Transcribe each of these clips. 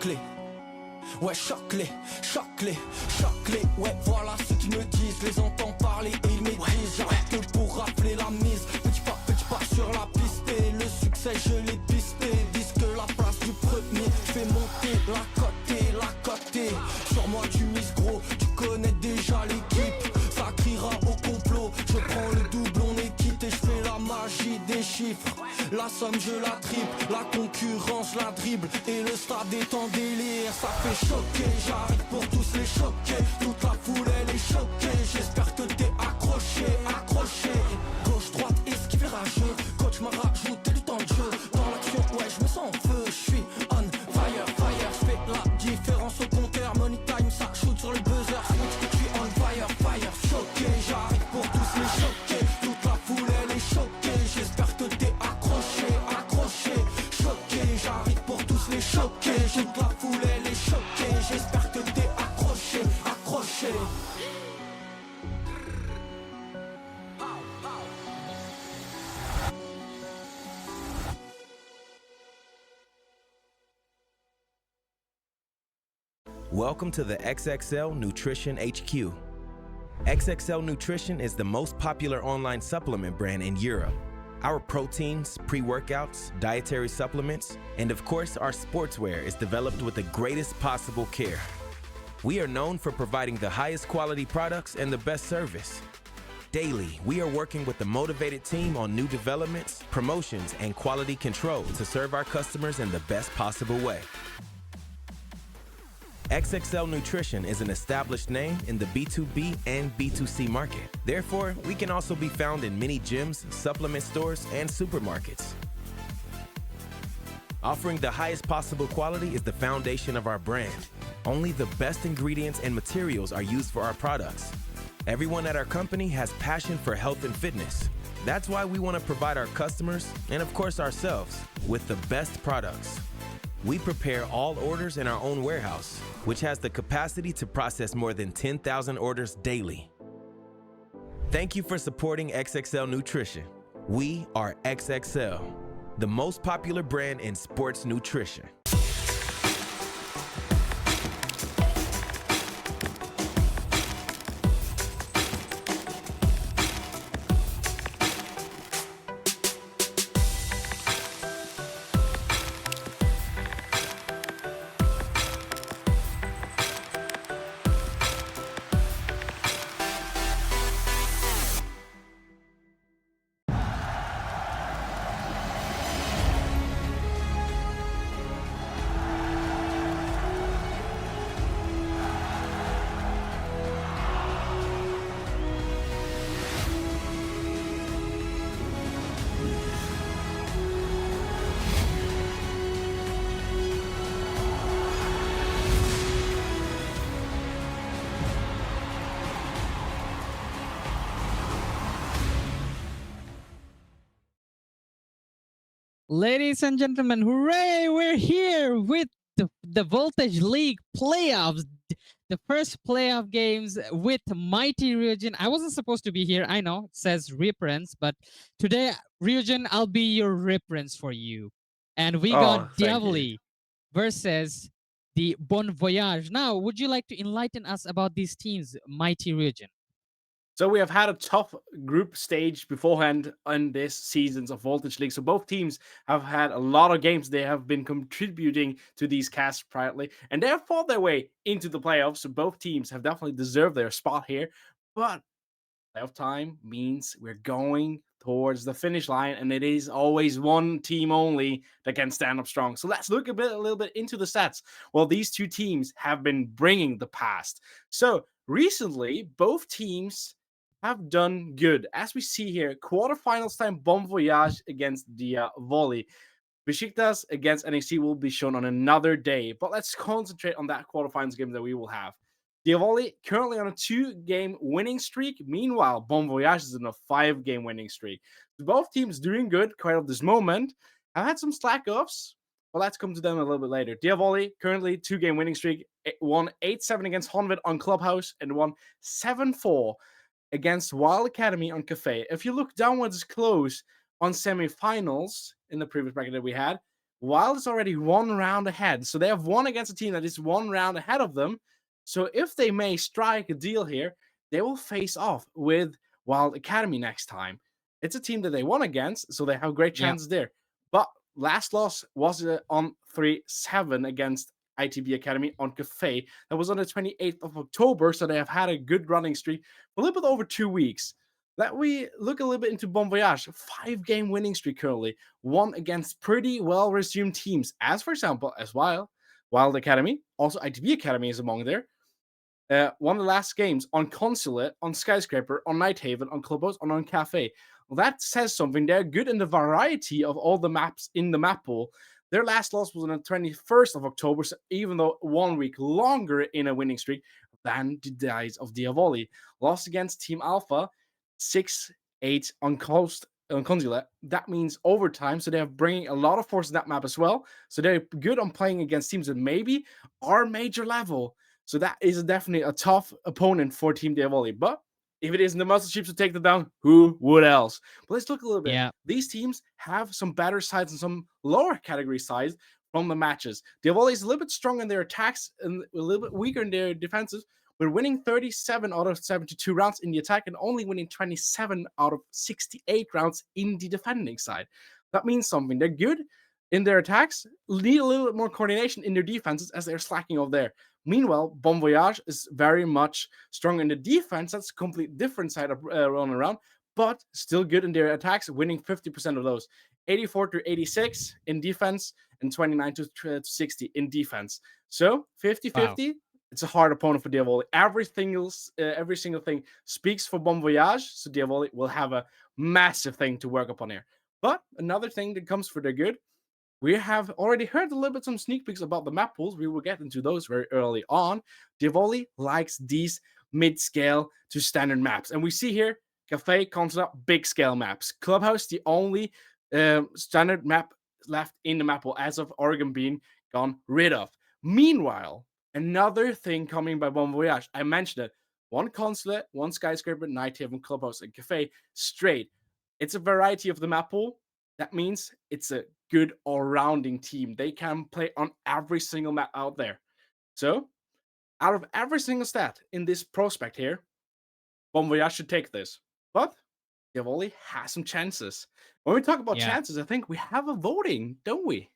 choque-les. Ouais, choque-les, choque-les, choque-les. Ouais, voilà ce qu'ils me disent. Les entends parler et ils m'étrisent. J'arrête que pour rafler la mise. Petit pas sur la piste. Et le succès, je l'ai pisté. Disque la place du premier. Je fais monter la côté. Sur moi, tu mises gros. Tu connais déjà l'équipe. Ça criera au complot. Je prends le double, on est quitté. Je fais la magie des chiffres. La somme, je la triple. La concurrence, la dribble. Et le stade est en délire. Ça fait choquer, j'arrive pour tous les choquer. Toute la foule elle est choquée. J'espère que t'es accroché. Gauche, droite, esquive rageux. Coach m'a rajouté du temps de jeu. Dans l'action, ouais, je me sens en feu. Je suis on fire. Je fais la différence au compteur. Money time, ça shoot sur le buzzer. Je suis on fire. Choqué, j'arrive pour tous les choquer. Toute la foule elle est choquée. J'espère que t'es accroché. Choqué, j'arrive pour tous les choquer. Toute la foule elle est choquée. J'espère que t'es accroché. Welcome to the XXL Nutrition HQ. XXL Nutrition is the most popular online supplement brand in Europe. Our proteins, pre-workouts, dietary supplements, and of course our sportswear is developed with the greatest possible care. We are known for providing the highest quality products and the best service. Daily, we are working with a motivated team on new developments, promotions, and quality control to serve our customers in the best possible way. XXL Nutrition is an established name in the B2B and B2C market. Therefore, we can also be found in many gyms, supplement stores, and supermarkets. Offering the highest possible quality is the foundation of our brand. Only the best ingredients and materials are used for our products. Everyone at our company has passion for health and fitness. That's why we want to provide our customers, and of course ourselves, with the best products. We prepare all orders in our own warehouse, which has the capacity to process more than 10,000 orders daily. Thank you for supporting XXL Nutrition. We are XXL, the most popular brand in sports nutrition. Ladies and gentlemen, hooray! We're here with the Voltage League playoffs. The first playoff games with Mighty Ryujin. I wasn't supposed to be here, I know, it says reference, but today, Ryujin, I'll be your reference for you. And we got Dyavoli versus the Bon Voyage. Now, would you like to enlighten us about these teams, Mighty Ryujin? So we have had a tough group stage beforehand on this seasons of Voltage League. So both teams have had a lot of games. They have been contributing to these casts privately, and they have fought their way into the playoffs. So both teams have definitely deserved their spot here. But playoff time means we're going towards the finish line, and it is always one team only that can stand up strong. So let's look a little bit into the stats. Well, these two teams have been bringing the past. So recently, both teams have done good. As we see here, quarterfinals time, Bon Voyage against Dyavoli. Besiktas against NXT will be shown on another day, but let's concentrate on that quarterfinals game that we will have. Dyavoli currently on a 2-game winning streak. Meanwhile, Bon Voyage is on a 5-game winning streak. So both teams doing good quite at this moment. I've had some slack-offs, but let's come to them a little bit later. Dyavoli currently 2-game winning streak. Won 8-7 against Honved on Clubhouse and won 7-4 against Wild Academy on Cafe. If you look downwards close on semifinals in the previous bracket that we had, Wild is already 1 round ahead. So they have won against a team that is 1 round ahead of them. So if they may strike a deal here, they will face off with Wild Academy next time. It's a team that they won against, so they have great Yeah. chances there. But last loss was on 3-7 against ITB Academy on Cafe. That was on the 28th of October, so they have had a good running streak for a little bit over 2 weeks. Let we look a little bit into Bon Voyage. 5-game winning streak currently, won against pretty well-resumed teams, as for example, as Wild Academy, also ITB Academy is among there. One of the last games on Consulate, on Skyscraper, on Night Haven, on Clubhouse, and on Cafe. Well, that says something. They're good in the variety of all the maps in the map pool. Their last loss was on the 21st of October, so even though 1 week longer in a winning streak than the Dice of Dyavoli. Lost against Team Alpha, 6-8 on Consulate. That means overtime, so they're bringing a lot of force in that map as well. So they're good on playing against teams that maybe are major level. So that is definitely a tough opponent for Team Diavoli. But if it isn't the Muscle Sheep to take them down, who would else? But let's look a little bit. Yeah. These teams have some better sides and some lower category sides from the matches. Diavoli is a little bit strong in their attacks and a little bit weaker in their defenses. We're winning 37 out of 72 rounds in the attack and only winning 27 out of 68 rounds in the defending side. That means something. They're good in their attacks, need a little bit more coordination in their defenses as they're slacking over there. Meanwhile, Bon Voyage is very much strong in the defense. That's a complete different side of running around, but still good in their attacks, winning 50% of those. 84 to 86 in defense and 29 to 60 in defense. So 50-50. Wow. It's a hard opponent for Diavoli. Every single thing speaks for Bon Voyage, so Diavoli will have a massive thing to work upon here. But another thing that comes for their good, we have already heard a little bit some sneak peeks about the map pools. We will get into those very early on. Diavoli likes these mid-scale to standard maps. And we see here, Cafe, Consulate, big scale maps. Clubhouse, the only standard map left in the map pool as of Oregon being gone rid of. Meanwhile, another thing coming by Bon Voyage, I mentioned it. One Consulate, one Skyscraper, Night Haven, Clubhouse, and Cafe straight. It's a variety of the map pool. That means it's a good all-rounding team. They can play on every single map out there. So, out of every single stat in this prospect here, Bon Voyage should take this. But Diavoli has some chances. When we talk about chances, I think we have a voting, don't we?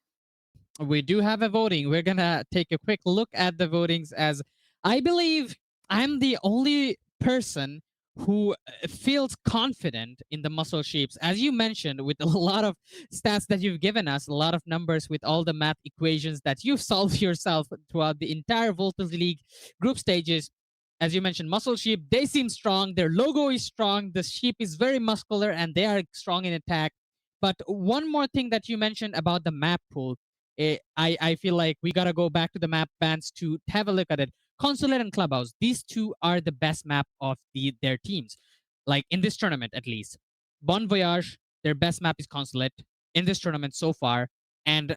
We do have a voting. We're going to take a quick look at the votings, as I believe I'm the only person who feels confident in the Muscle Sheeps. As you mentioned, with a lot of stats that you've given us, a lot of numbers with all the math equations that you've solved yourself throughout the entire Voltage League group stages. As you mentioned, Muscle Sheep, they seem strong. Their logo is strong. The sheep is very muscular and they are strong in attack. But one more thing that you mentioned about the map pool, I feel like we got to go back to the map bands to have a look at it. Consulate and Clubhouse, these two are the best map of their teams, like in this tournament at least. Bon Voyage, their best map is Consulate in this tournament so far, and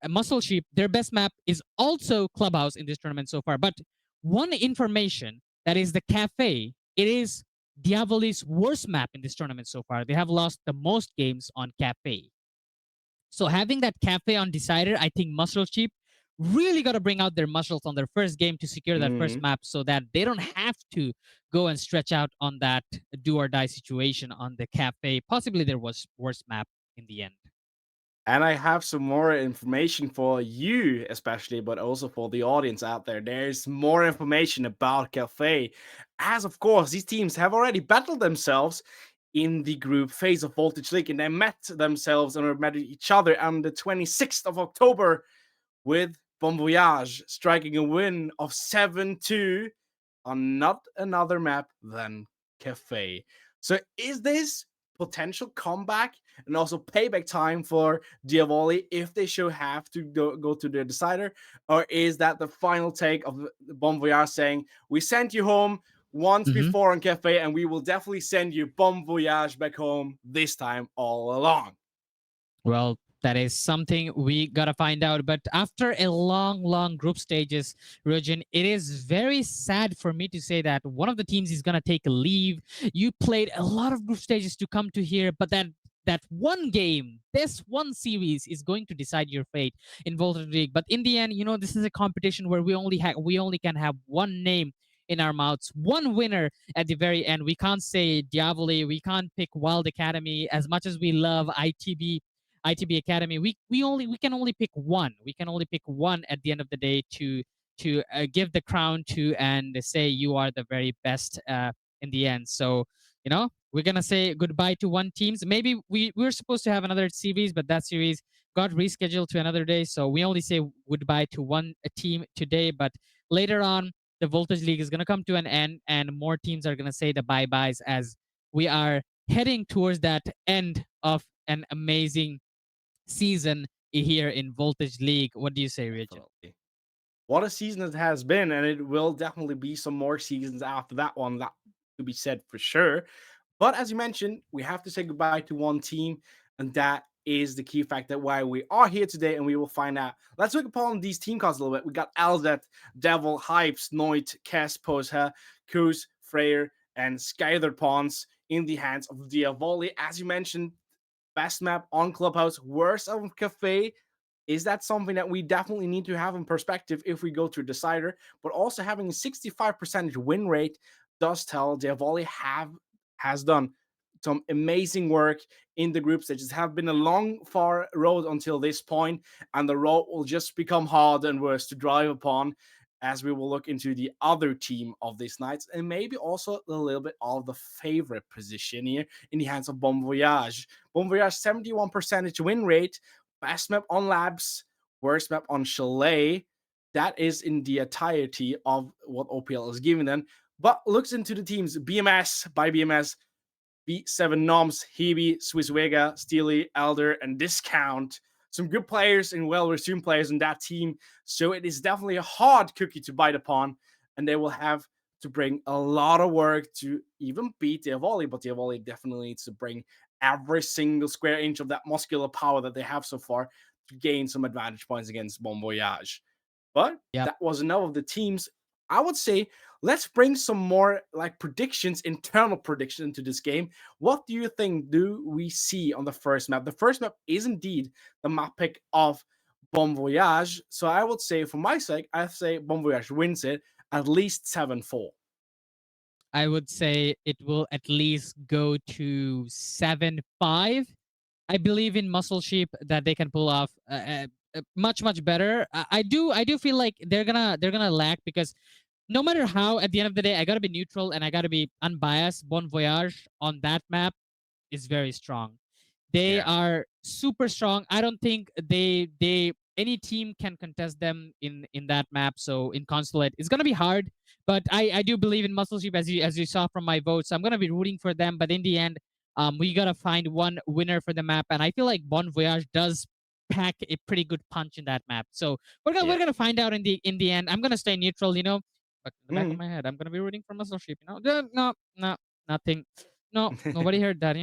Muscle Sheep, their best map is also Clubhouse in this tournament so far. But one information, that is the Cafe, it is Diavoli's worst map in this tournament so far. They have lost the most games on Cafe. So having that Cafe on Decider, I think Muscle Sheep really got to bring out their muscles on their first game to secure that first map, so that they don't have to go and stretch out on that do or die situation on the Cafe, possibly their worst map in the end. And I have some more information for you, especially, but also for the audience out there. There's more information about Cafe, as of course, these teams have already battled themselves in the group phase of Voltage League, and they met themselves and met each other on the 26th of October with Bon Voyage striking a win of 7-2 on not another map than Cafe. So is this potential comeback and also payback time for Diavoli if they should have to go to their decider? Or is that the final take of Bon Voyage saying, we sent you home once before on Cafe, and we will definitely send you Bon Voyage back home this time all along? Well, that is something we gotta find out. But after a long group stages, Rojin, it is very sad for me to say that one of the teams is gonna take a leave. You played a lot of group stages to come to here, but that that one game, this one series is going to decide your fate in Voltage League. But in the end, this is a competition where we only can have one name in our mouths, one winner at the very end. We can't say Diavoli, we can't pick Wild Academy. As much as we love ITB Academy, we can only pick one. We can only pick one at the end of the day to give the crown to and say you are the very best in the end. So we're gonna say goodbye to one teams. Maybe we were supposed to have another series, but that series got rescheduled to another day. So we only say goodbye to one team today. But later on, the Voltage League is gonna come to an end, and more teams are gonna say the bye byes as we are heading towards that end of an amazing season here in Voltage League. What do you say, Rich? Definitely. What a season it has been, and it will definitely be some more seasons after that one. That to be said for sure. But as you mentioned, we have to say goodbye to one team, and that is the key factor why we are here today, and we will find out. Let's look upon these team cards a little bit. We got Alzet, Devil, Hypes, Noit, Cass, Posha, Kuz, Freyr, and Skyler Pawns in the hands of Diavoli. As you mentioned, best map on Clubhouse, worst of Cafe. Is that something that we definitely need to have in perspective if we go to Decider? But also having a 65% win rate does tell Diavoli has done some amazing work in the group stages. Have been a long, far road until this point, and the road will just become harder and worse to drive upon as we will look into the other team of this night, and maybe also a little bit of the favorite position here in the hands of Bon Voyage. Bon Voyage 71% win rate, best map on Labs, worst map on Chalet. That is in the entirety of what OPL is giving them. But looks into the teams BMS by BMS, B7 Noms, Hebe, Swiss Vega, Steely, Elder, and Discount. Some good players and well-resumed players in that team. So it is definitely a hard cookie to bite upon, and they will have to bring a lot of work to even beat Diavoli, but Diavoli definitely needs to bring every single square inch of that muscular power that they have so far to gain some advantage points against Bon Voyage. But Yep. that was enough of the teams. I would say let's bring some more like predictions, internal predictions into this game. What do you think do we see on the first map? The first map is indeed the map pick of Bon Voyage. So I would say for my sake, I say Bon Voyage wins it at least 7-4. I would say it will at least go to 7-5. I believe in Muscle Sheep that they can pull off much better. I do feel like they're gonna lack because no matter how, at the end of the day, I gotta be neutral and I gotta be unbiased. Bon Voyage on that map is very strong. They Yeah. are super strong. I don't think they any team can contest them in that map. So in Consulate, it's gonna be hard. But I do believe in Muscle Sheep as you saw from my vote. So I'm gonna be rooting for them. But in the end, we gotta find one winner for the map, and I feel like Bon Voyage does pack a pretty good punch in that map. So we're gonna we're Yeah. gonna find out in the end. I'm gonna stay neutral, but in the back of Mhm. my head, I'm gonna be rooting for Muscle Sheep. No, no, nothing. No, nobody heard that.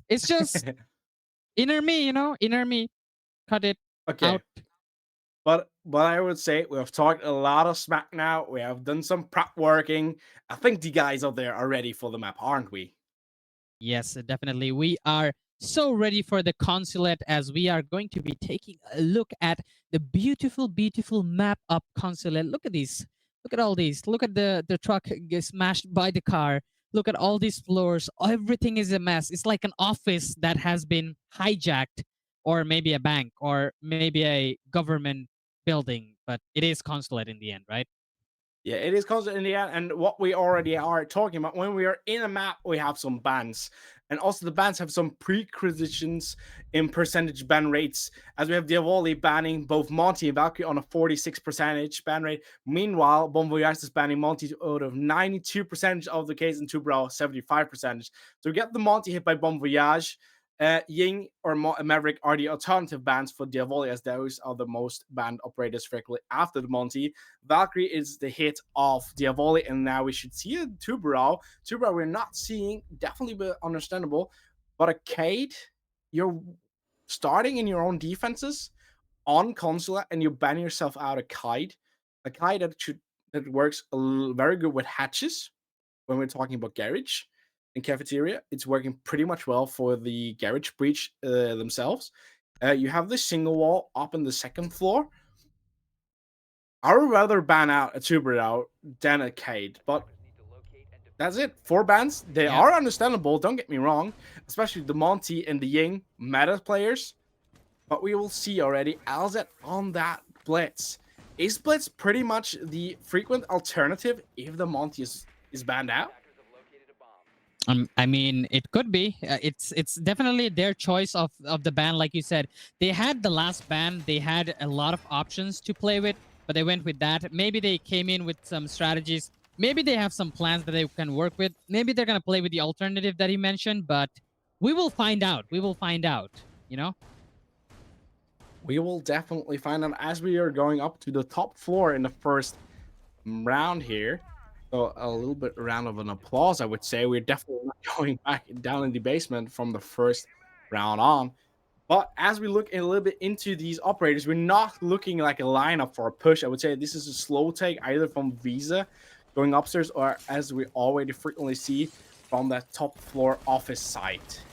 It's just inner me. Inner me. Cut it Okay. out. But I would say we have talked a lot of smack now. We have done some prep working. I think the guys out there are ready for the map, aren't we? Yes, definitely. We are so ready for the consulate as we are going to be taking a look at the beautiful, beautiful map up consulate. Look at these. Look at all these. Look at the truck get smashed by the car. Look at all these floors. Everything is a mess. It's like an office that has been hijacked, or maybe a bank, or maybe a government building. But it is consulate in the end, right? Yeah, it is constant in the end. And what we already are talking about, when we are in a map, we have some bans. And also the bans have some prerequisitions in percentage ban rates, as we have Diavoli banning both Monty and Valkyrie on a 46% ban rate. Meanwhile, Bon Voyage is banning Monty out of 92% of the case, and Tubrau 75%. So we get the Monty hit by Bon Voyage. Ying or Maverick are the alternative bans for Diavoli, as those are the most banned operators directly after the Monty. Valkyrie is the hit of Diavoli, and now we should see a Tuberau. Tuberau we're not seeing, definitely understandable. But a Cade, you're starting in your own defenses on console, and you ban yourself out a kite that works very good with hatches when we're talking about garage. in cafeteria. It's working pretty much well for the garage breach themselves. You have the single wall up on the second floor. I would rather ban out a Tuber out than a Cade, but that's it. 4 bans. They Yeah. are understandable, don't get me wrong, especially the Monty and the Ying meta players. But we will see already. Alzet on that Blitz. Is Blitz pretty much the frequent alternative if the Monty is banned out? I mean, it could be. It's definitely their choice of the ban. Like you said, they had the last ban. They had a lot of options to play with, but they went with that. Maybe they came in with some strategies. Maybe they have some plans that they can work with. Maybe they're gonna play with the alternative that he mentioned. But we will find out. We will find out. You know. We will definitely find out as we are going up to the top floor in the first round here. So a little bit round of an applause, I would say. We're definitely not going back down in the basement from the first round on. But as we look a little bit into these operators, we're not looking like a lineup for a push. I would say this is a slow take either from Visa going upstairs or as we already frequently see from that top floor office site.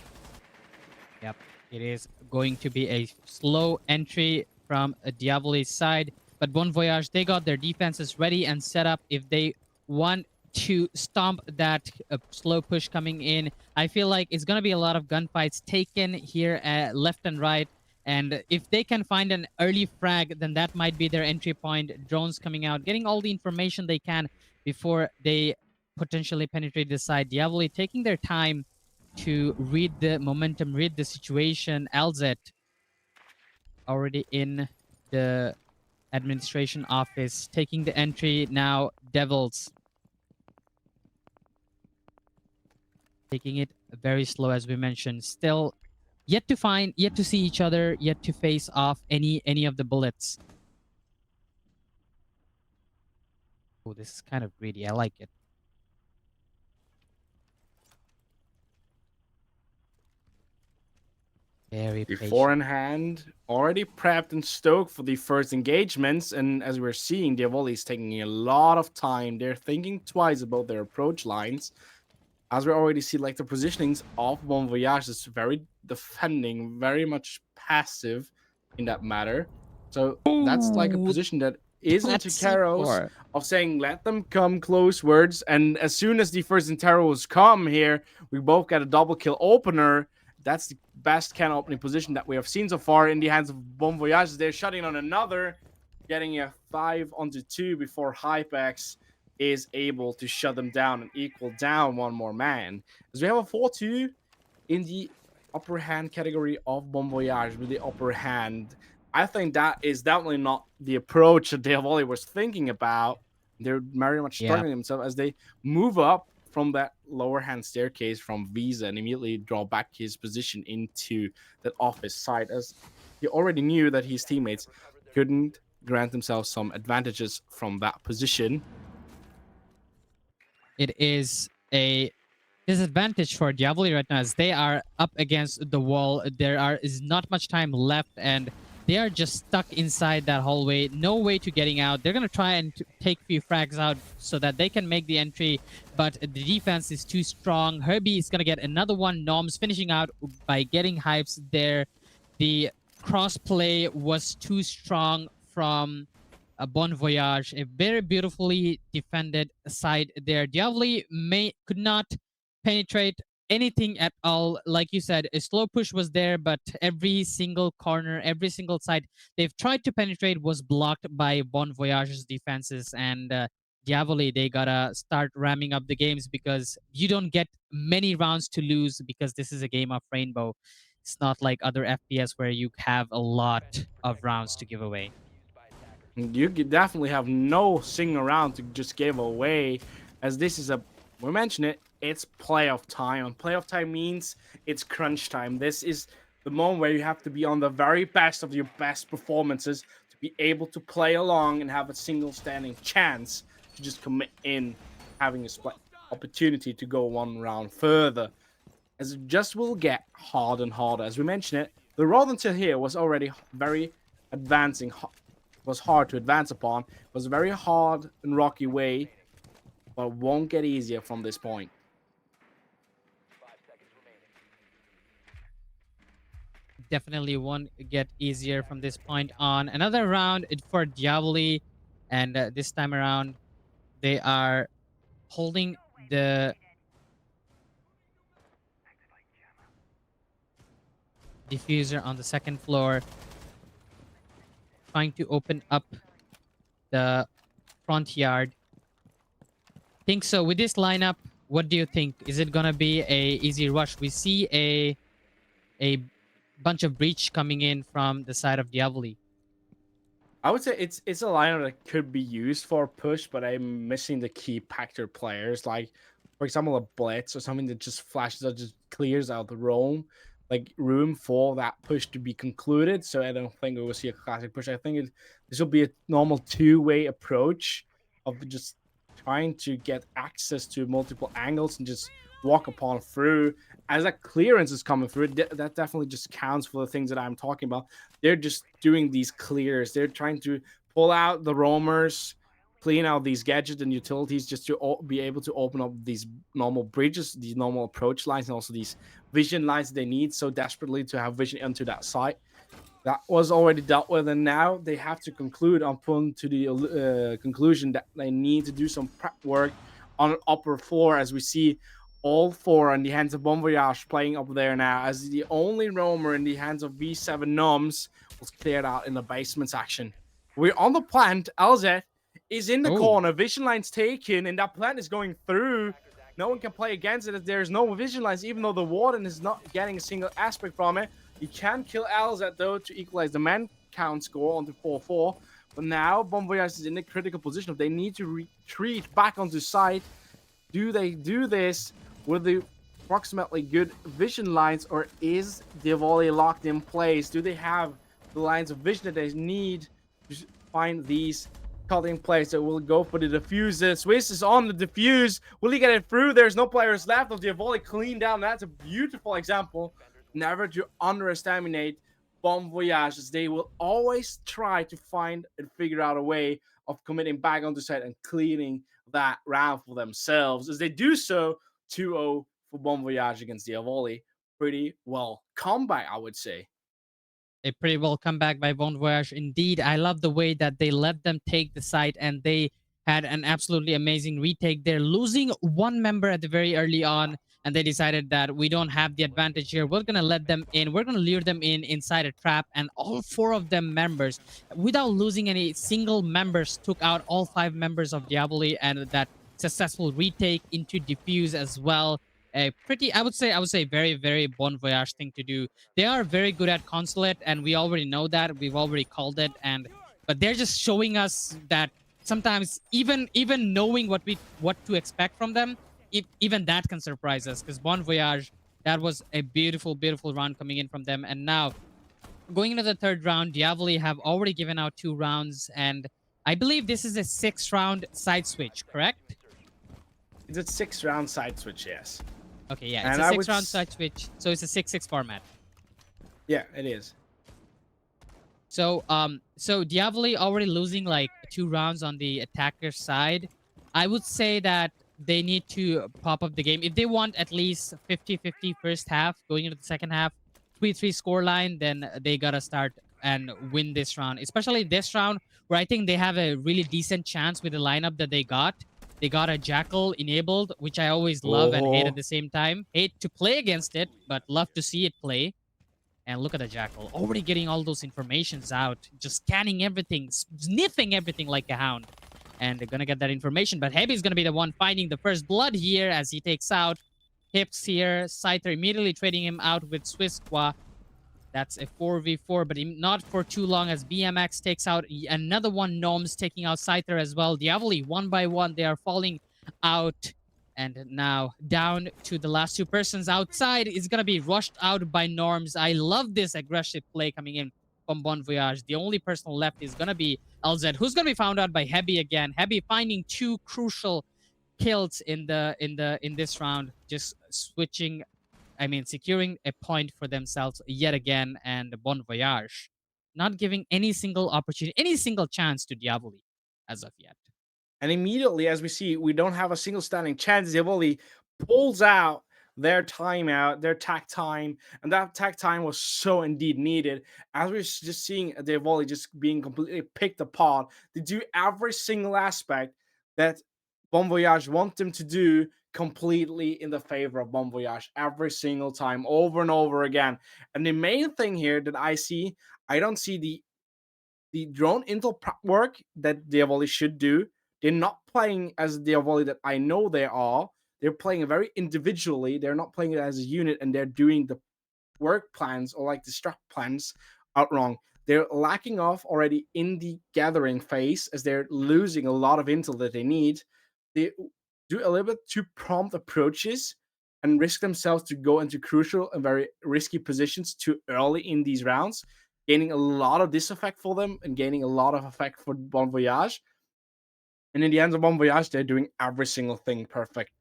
Yep, it is going to be a slow entry from Diavoli's side. But Bon Voyage, they got their defenses ready and set up if they want to stomp that slow push coming in. I feel like it's going to be a lot of gunfights taken here left and right. And if they can find an early frag, then that might be their entry point. Drones coming out, getting all the information they can before they potentially penetrate the side. Diavoli taking their time to read the momentum, read the situation. Alzet already in the administration office, taking the entry now. Devils taking it very slow, as we mentioned. Still yet to see each other, yet to face off any of the bullets. Oh, this is kind of greedy. I like it. Very The patient. four in hand, already prepped and stoked for the first engagements. And as we're seeing, Diavoli is taking a lot of time. They're thinking twice about their approach lines. As we already see, like the positionings of Bon Voyage is very defending, very much passive in that matter. So that's like a Ooh, position that is into that's Karos C4. of saying, let them come close words. And as soon as the first Interos come here, we both get a double kill opener. That's the best can opening position that we have seen so far in the hands of Bon Voyage. They're shutting on another, getting a 5-on-2 before Hypex is able to shut them down and equal down one more man. As we have a 4-2 in the upper hand category of Bon Voyage with the upper hand. I think that is definitely not the approach that Diavoli was thinking about. They're very much struggling themselves as they move up from that lower hand staircase from Visa and immediately draw back his position into that office side, as he already knew that his teammates couldn't grant themselves some advantages from that position. It is a disadvantage for Diavoli right now as they are up against the wall. Is not much time left and they are just stuck inside that hallway. No way to getting out. They're going to try and take a few frags out so that they can make the entry, but the defense is too strong. Herbie is going to get another one. Noms finishing out by getting hypes there. The crossplay was too strong from a Bon Voyage, a very beautifully defended side there. Diavoli could not penetrate anything at all. Like you said, a slow push was there, but every single corner, every single side they've tried to penetrate was blocked by Bon Voyage's defenses. And Diavoli, they gotta start ramming up the games because you don't get many rounds to lose because this is a game of Rainbow. It's not like other FPS where you have a lot of rounds to give away. You could definitely have no sing around to just give away, as this is we mentioned it, it's playoff time. And playoff time means it's crunch time. This is the moment where you have to be on the very best of your best performances to be able to play along and have a single standing chance to just commit in having a opportunity to go one round further. As it just will get harder and harder. As we mentioned it, the road until here was already very advancing, was hard to advance upon. It was a very hard and rocky way, but won't get easier from this point. definitely won't get easier from this point on. Another round for Diavoli, and this time around they are holding the diffuser on the second floor, trying to open up the front yard. Think so. With this lineup, what do you think? Is it gonna be a easy rush? We see a bunch of breach coming in from the side of Diavoli. I would say it's a lineup that could be used for a push, but I'm missing the key factor players, like for example a blitz or something that just flashes out, just clears out the room for that push to be concluded. So I don't think we will see a classic push. I think this will be a normal two-way approach of just trying to get access to multiple angles and just walk upon through. As that clearance is coming through, that definitely just counts for the things that I'm talking about. They're just doing these clears. They're trying to pull out the roamers, clean out these gadgets and utilities just to be able to open up these normal bridges, these normal approach lines, and also these vision lines they need so desperately to have vision into that site. That was already dealt with, and now they have to conclude upon to the conclusion that they need to do some prep work on an upper floor, as we see all four in the hands of Bon Voyage playing up there now, as the only roamer in the hands of V7 Noms was cleared out in the basement section. We're on the plant. LZ is in the corner. Vision lines taken, and that plant is going through. No one can play against it as there's no vision lines, even though the Warden is not getting a single aspect from it. He can kill LZ though to equalize the man count score onto 4-4. But now Bon Voyage is in a critical position. If they need to retreat back onto site, do they do this with the approximately good vision lines, or is Dyavoli locked in place? Do they have the lines of vision that they need to find these cutting plays that will go for the diffuser? Swiss is on the diffuse. Will he get it through? There's no players left. Of Dyavoli cleaned down. That's a beautiful example. Never to underestimate Bon Voyage, as they will always try to find and figure out a way of committing back onto site and cleaning that round for themselves. As they do so, 2-0 for Bon Voyage against Dyavoli. Pretty well comeback, I would say. A pretty well comeback by Bon Voyage. Indeed, I love the way that they let them take the site, and they had an absolutely amazing retake. They're losing one member at the very early on, and they decided that we don't have the advantage here. We're gonna let them in. We're gonna lure them in inside a trap, and all four of them members, without losing any single members, took out all five members of Diaboli, and that successful retake into defuse as well. A pretty, I would say, very, very Bon Voyage thing to do. They are very good at consulate, and we already know that. We've already called it, and but they're just showing us that sometimes even knowing what to expect from them, even that can surprise us. Because Bon Voyage, that was a beautiful, beautiful round coming in from them, and now going into the third round, Diavoli have already given out 2 rounds, and I believe this is a 6-round side switch, correct? It's a 6-round side switch, yes. Okay, yeah, it's And a I 6-round side switch, so it's a 6-6 format. Yeah, it is. So Diavoli already losing like 2 rounds on the attacker side. I would say that they need to pop up the game if they want at least 50-50 first half going into the second half, 3-3 scoreline. Then they gotta start and win this round, especially this round where I think they have a really decent chance with the lineup that they got. They got a Jackal enabled, which I always love and hate at the same time. Hate to play against it, but love to see it play. And look at the Jackal, already getting all those informations out, just scanning everything, sniffing everything like a hound. And they're gonna get that information, but Heavy's gonna be the one finding the first blood here as he takes out Hips here. Scyther immediately trading him out with Swissqua. That's a 4v4, but not for too long as BMX takes out another one. Gnomes taking out Scyther as well. Diavoli, one by one, they are falling out. And now down to the last 2 persons outside is going to be rushed out by Norms. I love this aggressive play coming in from Bon Voyage. The only person left is going to be LZ, who's going to be found out by Heavy again. Heavy finding 2 crucial kills in this round, just securing a point for themselves yet again. And Bon Voyage not giving any single opportunity, any single chance to Diavoli as of yet. And immediately, as we see, we don't have a single standing chance. Dyavoli pulls out their timeout, their tack time, and that tack time was so indeed needed. As we're just seeing Dyavoli just being completely picked apart, they do every single aspect that Bon Voyage want them to do completely in the favor of Bon Voyage every single time, over and over again. And the main thing here that I see, I don't see the drone intel prep work that Diavoli should do. They're not playing as Diavoli that I know they are. They're playing very individually. They're not playing it as a unit, and they're doing the work plans or like the strat plans out wrong. They're lacking off already in the gathering phase as they're losing a lot of intel that they need. They do a little bit too prompt approaches and risk themselves to go into crucial and very risky positions too early in these rounds, gaining a lot of this effect for them and gaining a lot of effect for Bon Voyage. And in the end of Bon Voyage, they're doing every single thing perfect.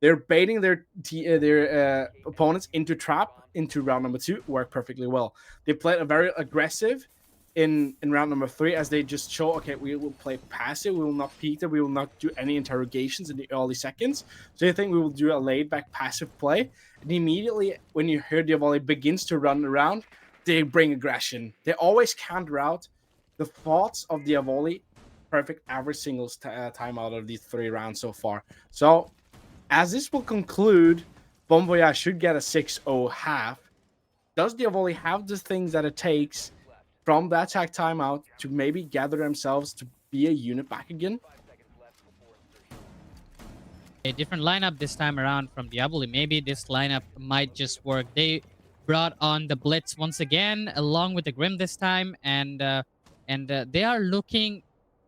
They're baiting their opponents into trap into round number 2, work perfectly well. They played a very aggressive in round number 3 as they just show, okay, we will play passive, we will not peek them, we will not do any interrogations in the early seconds. So I think we will do a laid back passive play. And immediately when you hear Diavoli begins to run around, they bring aggression. They always counter out the thoughts of Diavoli perfect every single time out of these 3 rounds so far. So as this will conclude, Bon Voyage should get a 6-0 half. Does Diavoli have the things that it takes from that attack timeout to maybe gather themselves to be a unit back again? A different lineup this time around from Diaboli. Maybe this lineup might just work. They brought on the Blitz once again, along with the Grim this time, and they are looking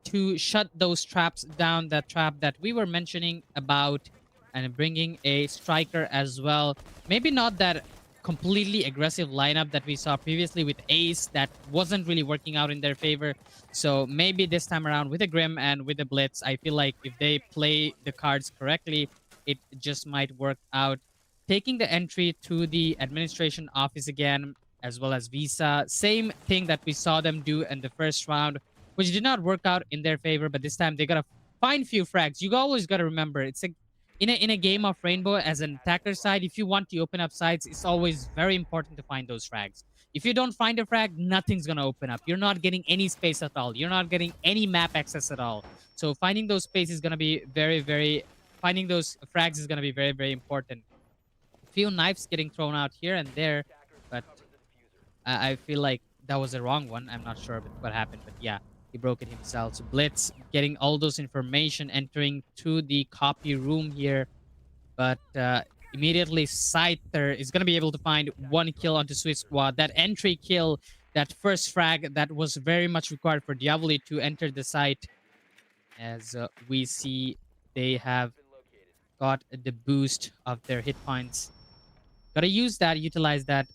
to shut those traps down. That trap that we were mentioning about, and bringing a striker as well. Maybe not that completely aggressive lineup that we saw previously with Ace that wasn't really working out in their favor. So maybe this time around with the Grim and with the Blitz, I feel like if they play the cards correctly, it just might work out. Taking the entry to the administration office again, as well as Visa, same thing that we saw them do in the first round, which did not work out in their favor, but this time they gotta find few frags. You always gotta remember, it's a in a game of Rainbow, as an attacker side, if you want to open up sides, it's always very important to find those frags. If you don't find a frag, nothing's gonna open up. You're not getting any space at all. You're not getting any map access at all. So finding those space is gonna be very finding those frags is gonna be very important. A few knives getting thrown out here and there, but I feel like that was the wrong one. I'm not sure what happened, but yeah, he broke it himself. So Blitz getting all those information, entering to the copy room here, but immediately Scyther is going to be able to find one kill onto Swiss Squad. That entry kill, that first frag, that was very much required for Diavoli to enter the site. As we see, they have got the boost of their hit points. Gotta use that, utilize that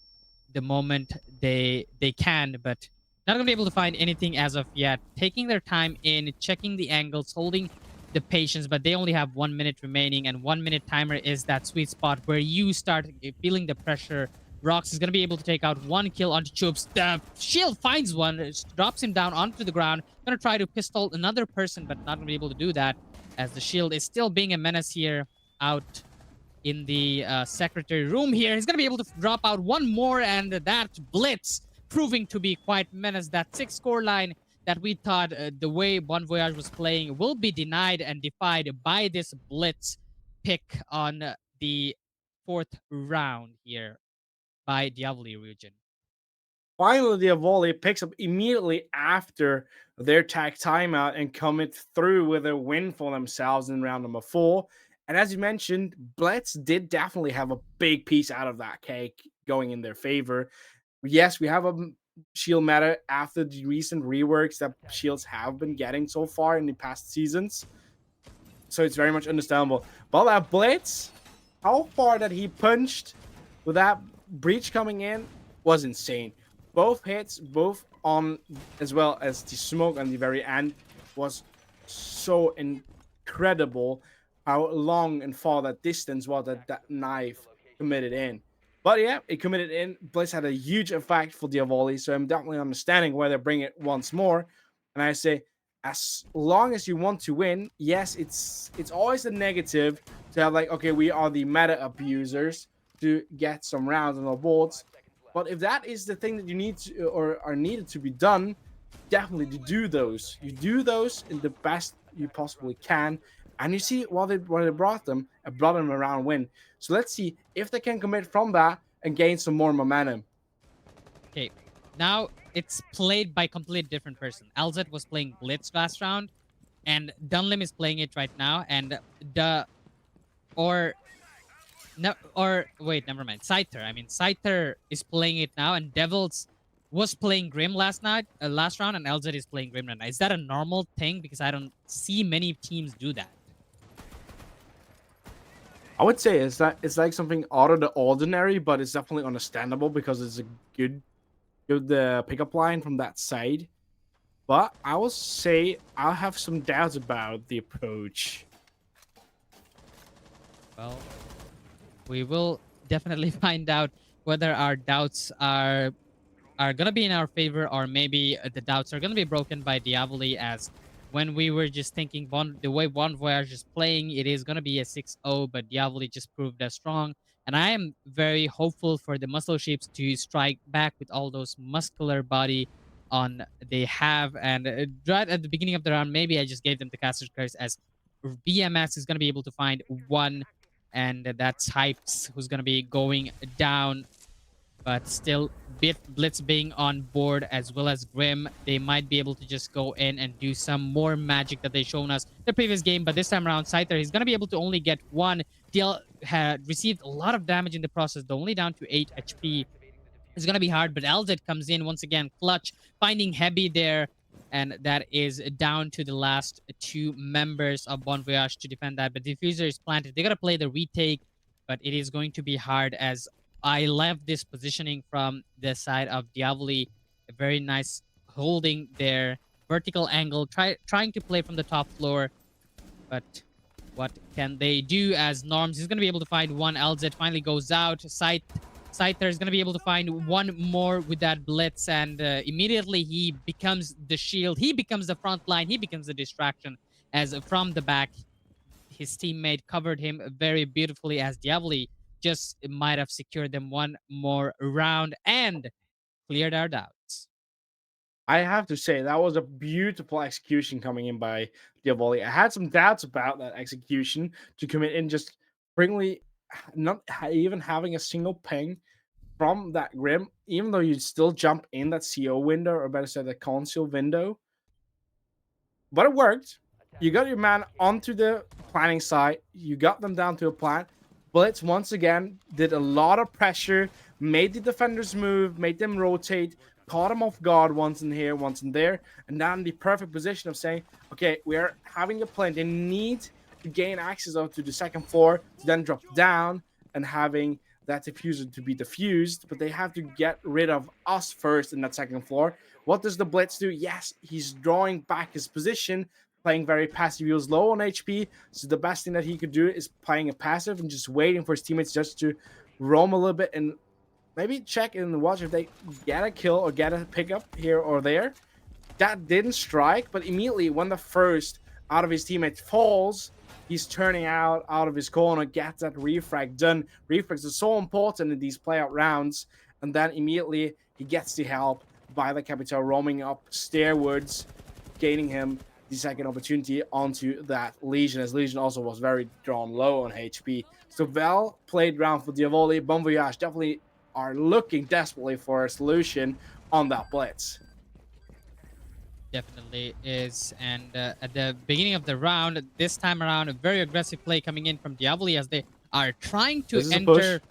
the moment they can, but not gonna be able to find anything as of yet. Taking their time in, checking the angles, holding the patience, but they only have 1 minute remaining, and 1 minute timer is that sweet spot where you start feeling the pressure. Rox is gonna be able to take out one kill onto Choops. The shield finds one, drops him down onto the ground. Gonna try to pistol another person, but not gonna be able to do that, as the shield is still being a menace here out in the secretary room here. He's going to be able to drop out one more, and that Blitz proving to be quite menace. That 6 score line that we thought the way Bon Voyage was playing will be denied and defied by this Blitz pick on the 4th round here by Diavoli region. Finally, Diavoli picks up immediately after their tag timeout and commit through with a win for themselves in round number 4. And as you mentioned, Blitz did definitely have a big piece out of that cake going in their favor. Yes, we have a shield meta after the recent reworks that shields have been getting so far in the past seasons. So it's very much understandable. But that Blitz, how far that he punched with that breach coming in was insane. Both hits, both on as well as the smoke on the very end, was so incredible how long and far that distance was that knife committed in. But yeah, it committed in. Blitz had a huge effect for Diavoli, so I'm definitely understanding why they bring it once more. And I say, as long as you want to win, yes, it's always a negative to have like, okay, we are the meta abusers, to get some rounds on the boards. But if that is the thing that you need to, or are needed to be done, definitely to do those. You do those in the best you possibly can. And you see what they brought them, a round win. So let's see if they can commit from that and gain some more momentum. Okay, now it's played by completely different person. LZ was playing Blitz last round, and Dunlim is playing it right now. And the or no or wait, never mind. Scyther. I mean, Scyther is playing it now, and Devils was playing Grim last round, and LZ is playing Grim right now. Is that a normal thing? Because I don't see many teams do that. I would say it's like something out of the ordinary, but it's definitely understandable because it's a good pickup line from that side. But I will say I have some doubts about the approach. Well, we will definitely find out whether our doubts are gonna be in our favor, or maybe the doubts are gonna be broken by Dyavoli, as when we were just thinking the way Bon Voyage is playing, it is gonna be a 6-0, but Dyavoli just proved us strong. And I am very hopeful for the Muscle Sheeps to strike back with all those muscular body on they have. And right at the beginning of the round, maybe I just gave them the Caster's Curse, as BMS is gonna be able to find one, and that's Hypes who's gonna be going down. But still, Blitz being on board, as well as Grim, they might be able to just go in and do some more magic that they shown us the previous game. But this time around, Scyther, he's going to be able to only get one. DL had received a lot of damage in the process, though only down to 8 HP. It's going to be hard, but LZ comes in once again, clutch, finding Heavy there. And that is down to the last 2 members of Bon Voyage to defend that. But Diffuser is planted. They got to play the retake, but it is going to be hard, as I love this positioning from the side of Dyavoli. A very nice holding their vertical angle, trying to play from the top floor. But what can they do, as Norms is going to be able to find one. LZ finally goes out. Scyther is going to be able to find one more with that Blitz, and immediately he becomes the shield. He becomes the front line. He becomes the distraction, as from the back, his teammate covered him very beautifully, as Dyavoli just might have secured them one more round and cleared our doubts. I have to say that was a beautiful execution coming in by Dyavoli. I had some doubts about that execution to commit in, just bringly not even having a single ping from that Grim, even though you still jump in that CO window, or better said, the console window. But it worked. You got your man onto the planning side. You got them down to a plant. Blitz once again did a lot of pressure, made the defenders move, made them rotate, caught them off guard once in here, once in there, and now in the perfect position of saying, okay, we're having a plan. They need to gain access up to the second floor to then drop down and having that diffuser to be diffused, but they have to get rid of us first in that second floor. What does the Blitz do? Yes, he's drawing back his position, playing very passive. He was low on HP, so the best thing that he could do is playing a passive and just waiting for his teammates just to roam a little bit and maybe check and watch if they get a kill or get a pickup here or there. That didn't strike, but immediately when the first out of his teammates falls, he's turning out of his corner, gets that refrag done. Refrags are so important in these playout rounds, and then immediately he gets the help by the Capital roaming up stairwards, gaining him the second opportunity onto that Legion, as Legion also was very drawn low on HP. So well played round for Dyavoli. Bon Voyage definitely are looking desperately for a solution on that Blitz. Definitely is. And at the beginning of the round, this time around, a very aggressive play coming in from Dyavoli, as they are trying to enter.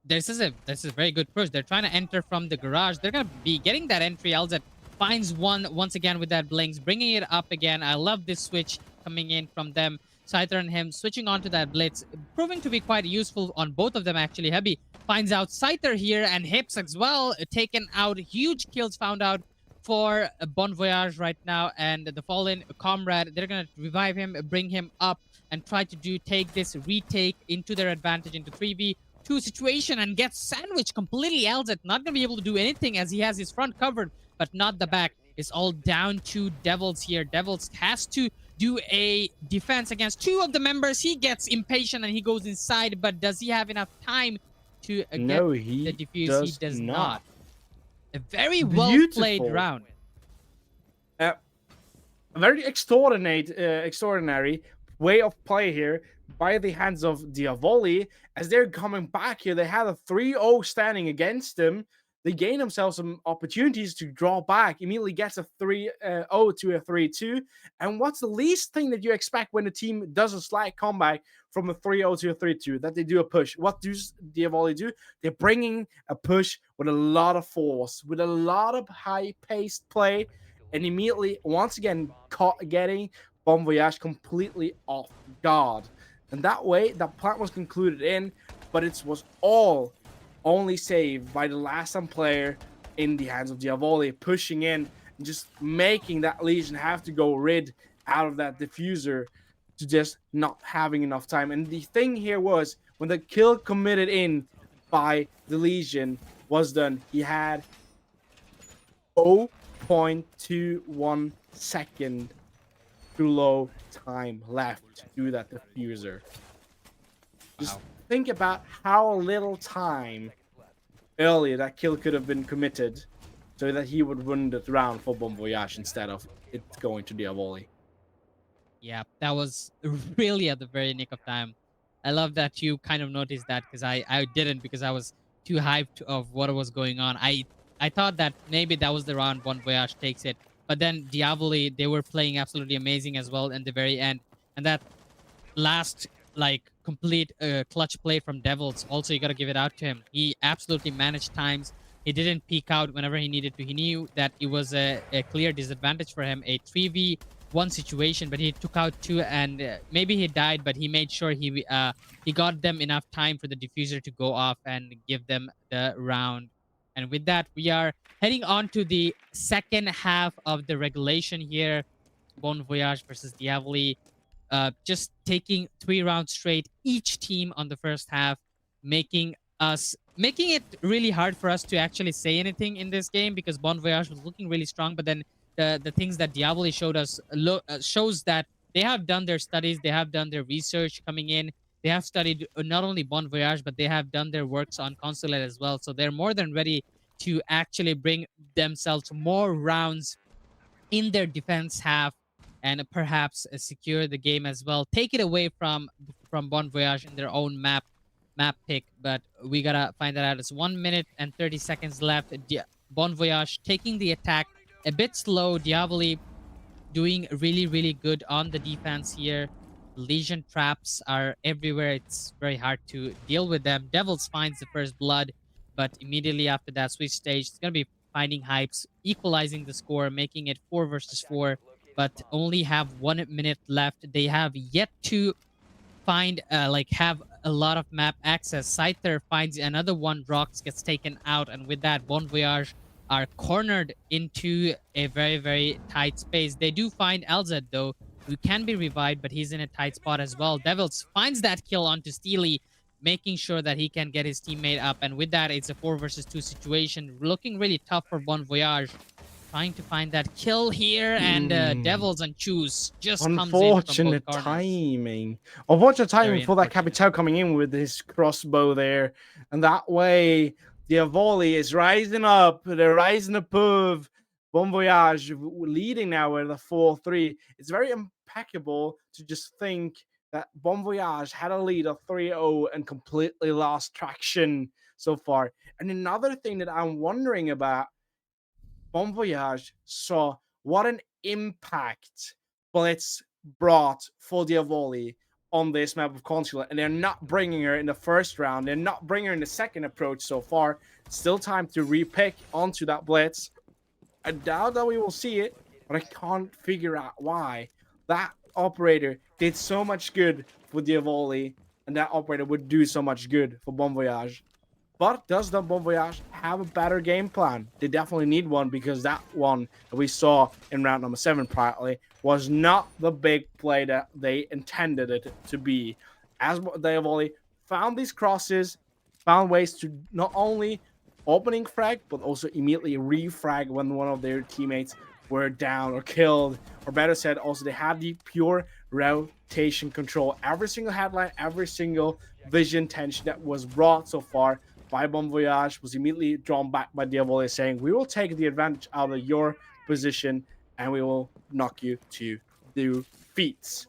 This is a very good push. They're trying to enter from the garage. They're going to be getting that entry. LZ finds one once again with that Blinks, bringing it up again. I love this switch coming in from them. Scyther and him switching onto that Blitz, proving to be quite useful on both of them, actually. Heavy finds out Scyther here, and Hips as well, taken out. Huge kills found out for Bon Voyage right now, and the fallen comrade, they're going to revive him, bring him up, and try to take this retake into their advantage, into 3v2 situation, and get sandwiched completely. LZ not going to be able to do anything, as he has his front covered, but not the back. It's all down to Devils here. Devils has to do a defense against 2 of the members. He gets impatient and he goes inside, but does he have enough time to get No, the he defuse? He does does not. not. A very well played Beautiful. round. Very extraordinary way of play here by the hands of Dyavoli. As they're coming back here, they had a 3-0 standing against them. They gain themselves some opportunities to draw back, immediately gets a 3-0 to a 3-2. And what's the least thing that you expect when a team does a slight comeback from a 3-0 to a 3-2? That they do a push. What does Dyavoli do? They're bringing a push with a lot of force, with a lot of high-paced play, and immediately, once again, getting Bon Voyage completely off guard. And that way, that plant was concluded in, but it was all only saved by the last time player in the hands of Dyavoli, pushing in and just making that Legion have to go rid out of that diffuser to just not having enough time. And the thing here was, when the kill committed in by the Legion was done, he had 0.21 second too low time left to do that diffuser. Just think about how little time earlier that kill could have been committed so that he would win the round for Bon Voyage instead of it going to Dyavoli. Yeah, that was really at the very nick of time. I love that you kind of noticed that, because I didn't, because I was too hyped of what was going on. I thought that maybe that was the round Bon Voyage takes it. But then Diavoli, they were playing absolutely amazing as well in the very end. And that last, like, complete clutch play from Devils, also, you got to give it out to him. He absolutely managed times. He didn't peek out whenever he needed to. He knew that it was a clear disadvantage for him, a 3v1 situation, but he took out 2, and maybe he died, but he made sure he got them enough time for the diffuser to go off and give them the round. And with that, we are heading on to the second half of the regulation here. Bon Voyage versus Diavoli. Just taking 3 rounds straight, each team on the first half, making it really hard for us to actually say anything in this game, because Bon Voyage was looking really strong, but then the things that Diavoli showed us shows that they have done their studies, they have done their research coming in. They have studied not only Bon Voyage, but they have done their works on Consulate as well. So they're more than ready to actually bring themselves more rounds in their defense half, and perhaps secure the game as well. Take it away from Bon Voyage in their own map pick, but we gotta find that out. It's 1 minute and 30 seconds left. Bon Voyage taking the attack a bit slow. Diavoli doing really good on the defense here. Legion traps are everywhere. It's very hard to deal with them. Devils finds the first blood, but immediately after that switch stage, it's gonna be finding hypes, equalizing the score, making it 4 versus 4, but only have 1 minute left. They have yet to find have a lot of map access. Scyther finds another one, Rox gets taken out, and with that, Bon Voyage are cornered into a very tight space. They do find LZ though, who can be revived, but he's in a tight spot as well. Devils finds that kill onto Steely, making sure that he can get his teammate up, and with that, it's a 4 versus 2 situation. Looking really tough for Bon Voyage. Trying to find that kill here, and Devils and Choose just comes in from Unfortunate both corners. timing. Unfortunate timing Very for that unfortunate. Capital coming in with his crossbow there. And that way, Diavoli is rising up. They're rising above. Bon Voyage leading now with a 4-3. It's very impeccable to just think that Bon Voyage had a lead of 3-0 and completely lost traction so far. And another thing that I'm wondering about, Bon Voyage saw what an impact Blitz brought for Diavoli on this map of Consulate, and they're not bringing her in the first round. They're not bringing her in the second approach so far. Still time to repick onto that Blitz. I doubt that we will see it, but I can't figure out why. That operator did so much good for Diavoli, and that operator would do so much good for Bon Voyage. But does the Bon Voyage have a better game plan? They definitely need one, because that one that we saw in round number 7 privately was not the big play that they intended it to be. As they have only found these crosses, found ways to not only opening frag, but also immediately refrag when one of their teammates were down or killed, or better said, also they had the pure rotation control. Every single headline, every single vision tension that was brought so far by Bon Voyage was immediately drawn back by Dyavoli, saying, "We will take the advantage out of your position and we will knock you to defeats."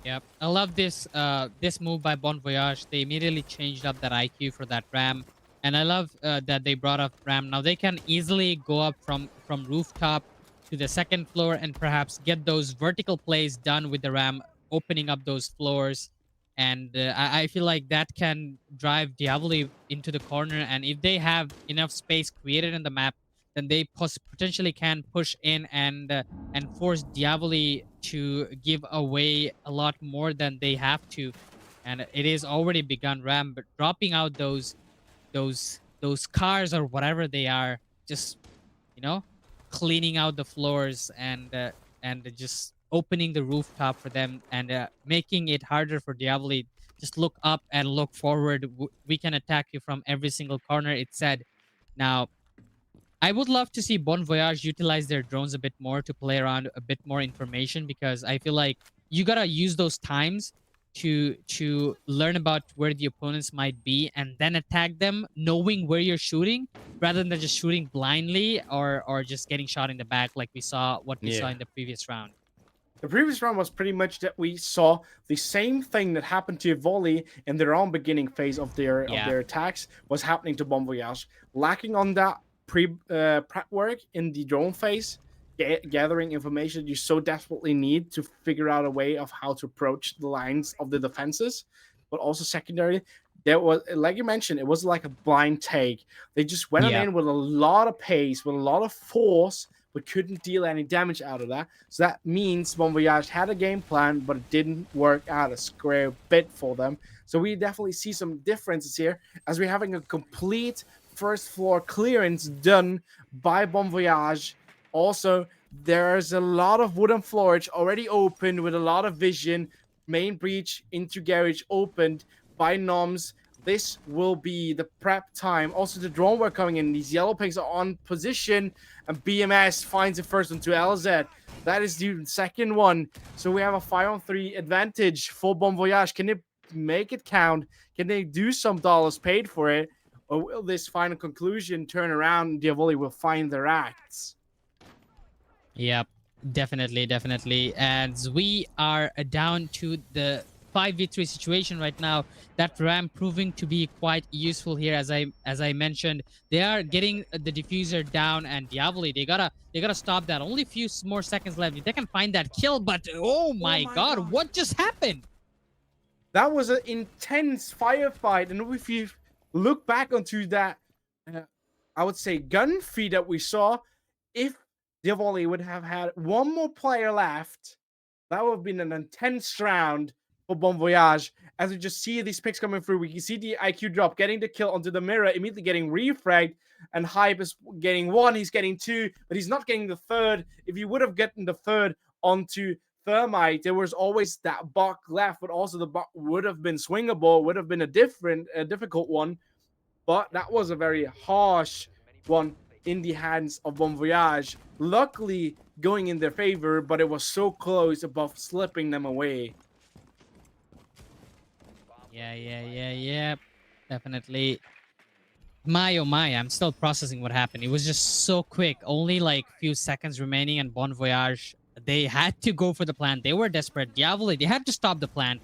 Yep, I love this move by Bon Voyage. They immediately changed up that IQ for that ram, and I love that they brought up ram. Now they can easily go up from rooftop to the second floor and perhaps get those vertical plays done with the ram, opening up those floors. And I feel like that can drive Diavoli into the corner. And if they have enough space created in the map, then they potentially can push in and force Diavoli to give away a lot more than they have to. And it is already begun ram, but dropping out those cars or whatever they are, just you know, cleaning out the floors and just opening the rooftop for them and making it harder for Diavoli. Just look up and look forward. We can attack you from every single corner, it said. Now, I would love to see Bon Voyage utilize their drones a bit more to play around a bit more information, because I feel like you gotta use those times to learn about where the opponents might be and then attack them, knowing where you're shooting, rather than just shooting blindly or just getting shot in the back like we saw in the previous round. The previous round was pretty much that we saw the same thing that happened to Volley in their own beginning phase of their attacks was happening to Bon Voyage, lacking on that prep work in the drone phase, gathering information you so desperately need to figure out a way of how to approach the lines of the defenses. But also secondary, there was, like you mentioned, it was like a blind take. They just went on in with a lot of pace, with a lot of force, but couldn't deal any damage out of that. So that means Bon Voyage had a game plan, but it didn't work out a square bit for them. So we definitely see some differences here, as we're having a complete first floor clearance done by Bon Voyage. Also, there's a lot of wooden floors already open with a lot of vision. Main breach into garage opened by Noms. This will be the prep time. Also, the drone work coming in. These yellow pigs are on position, and BMS finds the first one to LZ. That is the second one. So we have a 5-on-3 advantage for Bon Voyage. Can they make it count? Can they do some dollars paid for it? Or will this final conclusion turn around and Diavoli will find their acts? Yep, definitely. And we are down to the 5v3 situation right now. That ram proving to be quite useful here, as I mentioned. They are getting the diffuser down, and Diavoli, they gotta stop that. Only a few more seconds left. If they can find that kill, but oh my god, what just happened? That was an intense firefight, and if you look back onto that, I would say gun feed that we saw, if Diavoli would have had one more player left, that would have been an intense round for Bon Voyage. As we just see these picks coming through, we can see the IQ drop, getting the kill onto the mirror, immediately getting refragged, and Hype is getting one, he's getting two, but he's not getting the third. If he would have gotten the third onto Thermite, there was always that buck left, but also the buck would have been swingable, would have been a difficult one, but that was a very harsh one in the hands of Bon Voyage. Luckily going in their favor, but it was so close above slipping them away. Yeah. Definitely. My oh my, I'm still processing what happened. It was just so quick. Only like few seconds remaining, and Bon Voyage, they had to go for the plan. They were desperate. Diavoli, they had to stop the plan.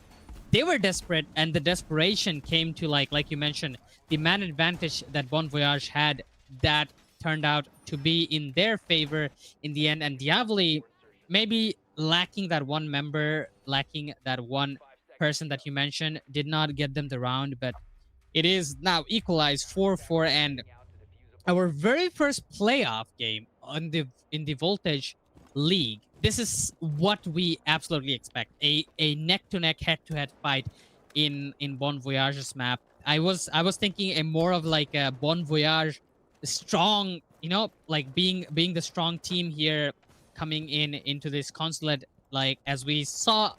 They were desperate, and the desperation came to, like you mentioned, the man advantage that Bon Voyage had, that turned out to be in their favor in the end. And Diavoli, maybe lacking that one member, lacking that one person that you mentioned, did not get them the round, but it is now equalized 4-4, and our very first playoff game in the Voltage League. This is what we absolutely expect: a neck-to-neck, head-to-head fight in Bon Voyage's map. I was thinking a more of like a Bon Voyage strong, like being the strong team here, coming into this consulate, like as we saw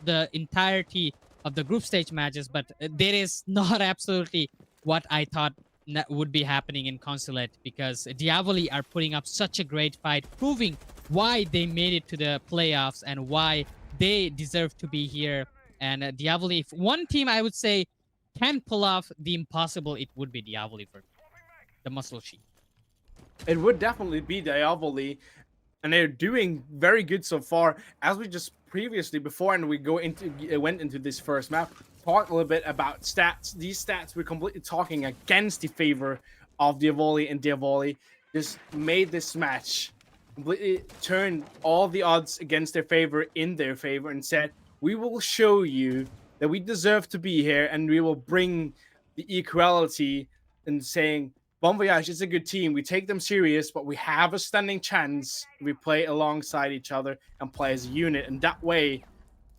the entirety of the group stage matches, but that is not absolutely what I thought would be happening in consulate, because Diavoli are putting up such a great fight, proving why they made it to the playoffs and why they deserve to be here. And Diavoli, if one team I would say can pull off the impossible, it would be Diavoli for me. The muscle sheep. It would definitely be Dyavoli, and they're doing very good so far. As we just previously, before and we went into this first map, talked a little bit about stats. These stats we're completely talking against the favor of Dyavoli, and Dyavoli just made this match completely turned all the odds against their favor in their favor and said, "We will show you that we deserve to be here, and we will bring the equality," and saying, Bon Voyage is a good team. We take them serious, but we have a standing chance. We play alongside each other and play as a unit. And that way,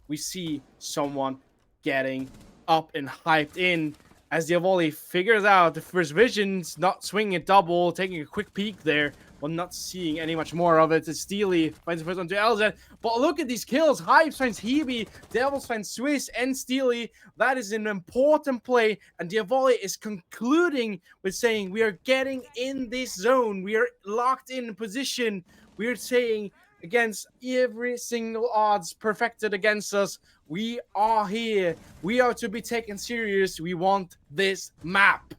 we see someone getting up and hyped in as Diavoli figures out the first visions, not swinging it double, taking a quick peek there, but not seeing any much more of it. It's Steely finds the first one to LZ. But look at these kills. Hype finds Hebe, Devils finds Swiss and Steely. That is an important play. And Diavoli is concluding with saying, we are getting in this zone. We are locked in position. We are saying, against every single odds perfected against us, we are here. We are to be taken serious. We want this map.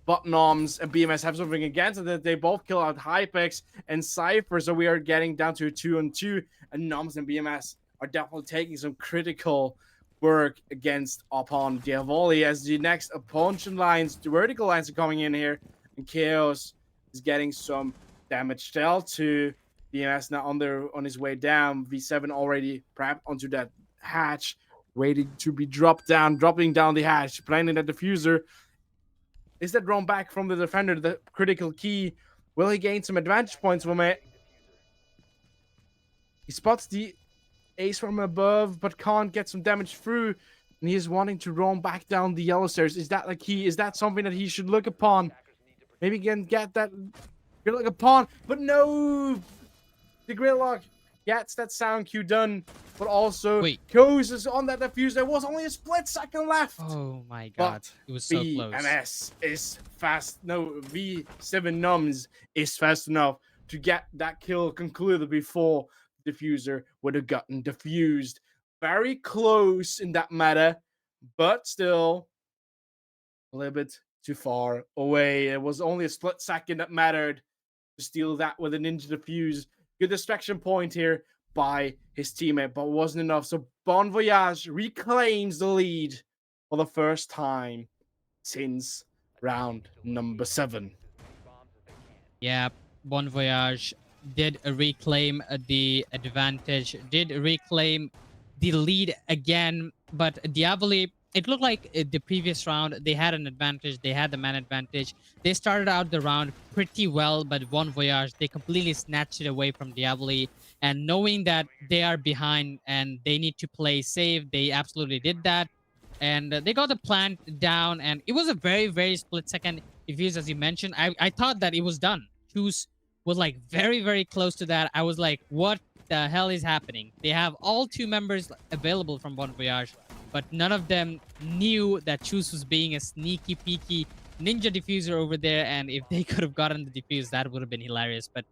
But Noms and BMS have something against it. They both kill out Hypex and Cypher, so we are getting down to a 2-on-2. And Noms and BMS are definitely taking some critical work against upon Diavoli as the next opponent lines, the vertical lines are coming in here, and Chaos is getting some damage dealt to BMS now on his way down. V7 already prepped onto that hatch, waiting to be dropping down the hatch, planting that diffuser. Is that drawn back from the defender, the critical key? Will he gain some advantage points from it? He spots the ace from above, but can't get some damage through. And he is wanting to roam back down the yellow stairs. Is that the key? Is that something that he should look upon? Maybe he can get that look upon, but no! The Gridlock gets that sound cue done, but also goes is on that diffuser. There was only a split second left. Oh my god, it was so close. BMS is fast. No, V7 Numbs is fast enough to get that kill concluded before the diffuser would have gotten diffused. Very close in that matter, but still a little bit too far away. It was only a split second that mattered to steal that with a ninja diffuse. Good distraction point here by his teammate, but wasn't enough. So Bon Voyage reclaims the lead for the first time since round number 7. Yeah, Bon Voyage did reclaim the advantage, did reclaim the lead again, but Diavoli, it looked like the previous round, they had an advantage, they had the man advantage. They started out the round pretty well, but Bon Voyage, they completely snatched it away from Diavoli. And knowing that they are behind and they need to play safe, they absolutely did that. And they got the plant down, and it was a very, very split second diffuse, as you mentioned. I thought that it was done. Choose was like very, very close to that. I was like, what the hell is happening? They have all 2 members available from Bon Voyage, but none of them knew that Choose was being a sneaky peeky ninja diffuser over there, and if they could have gotten the diffuse, that would have been hilarious. But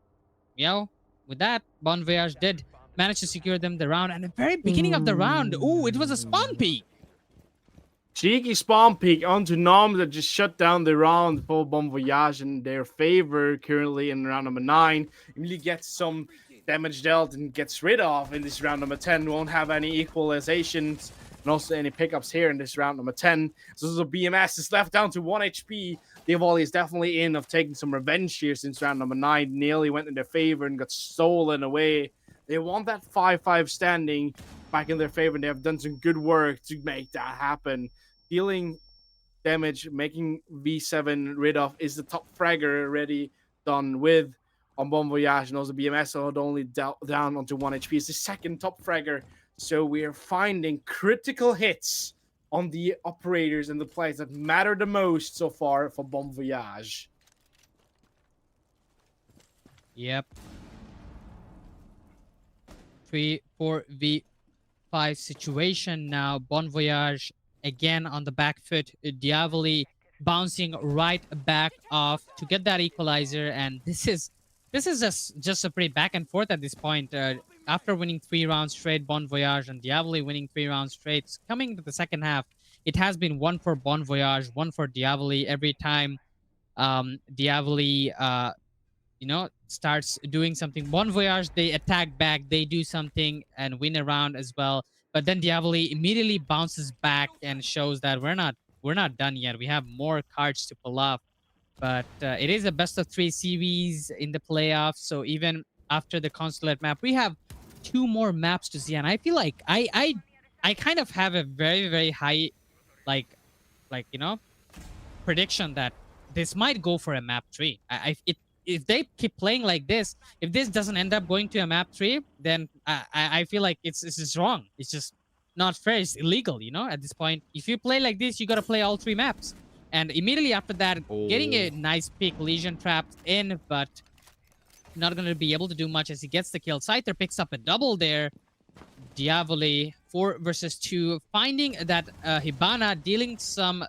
you know, with that, Bon Voyage did manage to secure them the round. And the very beginning of the round, ooh, it was a spawn peek. Cheeky spawn peek onto Nom that just shut down the round for Bon Voyage in their favor currently in round number 9. Immediately gets some damage dealt and gets rid of in this round number 10. Won't have any equalizations and also any pickups here in this round number 10. So the BMS is left down to 1 HP. Diavoli is definitely in of taking some revenge here since round number 9 nearly went in their favor and got stolen away. They want that 5-5 standing back in their favor, and they have done some good work to make that happen. Dealing damage, making V7 rid of is the top fragger already done with on Bon Voyage, and also BMS had only down onto 1 HP. It's the second top fragger, so we are finding critical hits on the operators and the plays that matter the most so far for Bon Voyage. Yep. 3-4-V-5 situation now. Bon Voyage again on the back foot. Diavoli bouncing right back off to get that equalizer, and this is this is just a pretty back and forth at this point. After winning 3 rounds straight, Bon Voyage and Diavoli winning 3 rounds straight, coming to the second half, it has been one for Bon Voyage, one for Diavoli. Every time Diavoli, starts doing something, Bon Voyage, they attack back, they do something and win a round as well. But then Diavoli immediately bounces back and shows that we're not done yet. We have more cards to pull off. But it is a best of 3 series in the playoffs. So even after the consulate map, we have 2 more maps to see, and I feel like I kind of have a very very high, like prediction that this might go for a map 3. If they keep playing like this, if this doesn't end up going to a map 3, then I feel like it's just wrong. It's just not fair. It's illegal, at this point. If you play like this, you got to play all 3 maps. And immediately after that, getting a nice pick, Legion trapped in, but not going to be able to do much as he gets the kill. Scyther picks up a double there. Diavoli, 4 versus 2, finding that Hibana, dealing some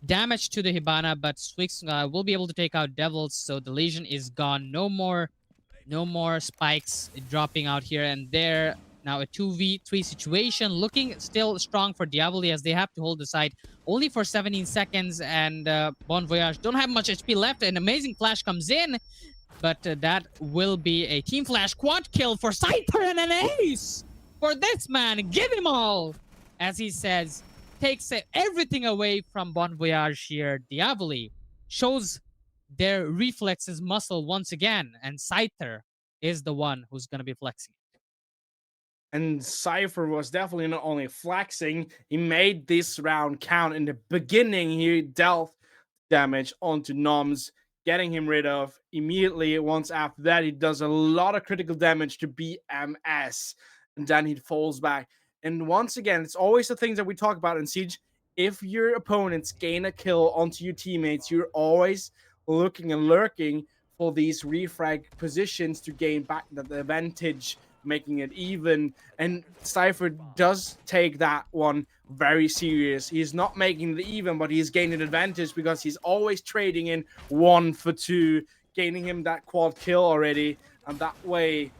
damage to the Hibana, but Swix will be able to take out Devils, so the Legion is gone. No more spikes dropping out here and there. Now a 2v3 situation, looking still strong for Diavoli as they have to hold the side only for 17 seconds, and Bon Voyage don't have much HP left. An amazing flash comes in, but that will be a team flash quad kill for Scyther and an ace for this man. Give him all, as he says, takes everything away from Bon Voyage here. Diavoli shows their reflexes muscle once again, and Scyther is the one who's going to be flexing. And Cypher was definitely not only flexing, he made this round count. In the beginning, he dealt damage onto Noms, getting him rid of immediately. Once after that, he does a lot of critical damage to BMS, and then he falls back. And once again, it's always the things that we talk about in Siege. If your opponents gain a kill onto your teammates, you're always looking and lurking for these refrag positions to gain back the advantage, making it even. And Cypher does take that one very serious. He's not making the even, but he's gaining advantage because he's always trading in 1 for 2, gaining him that quad kill already. And that way,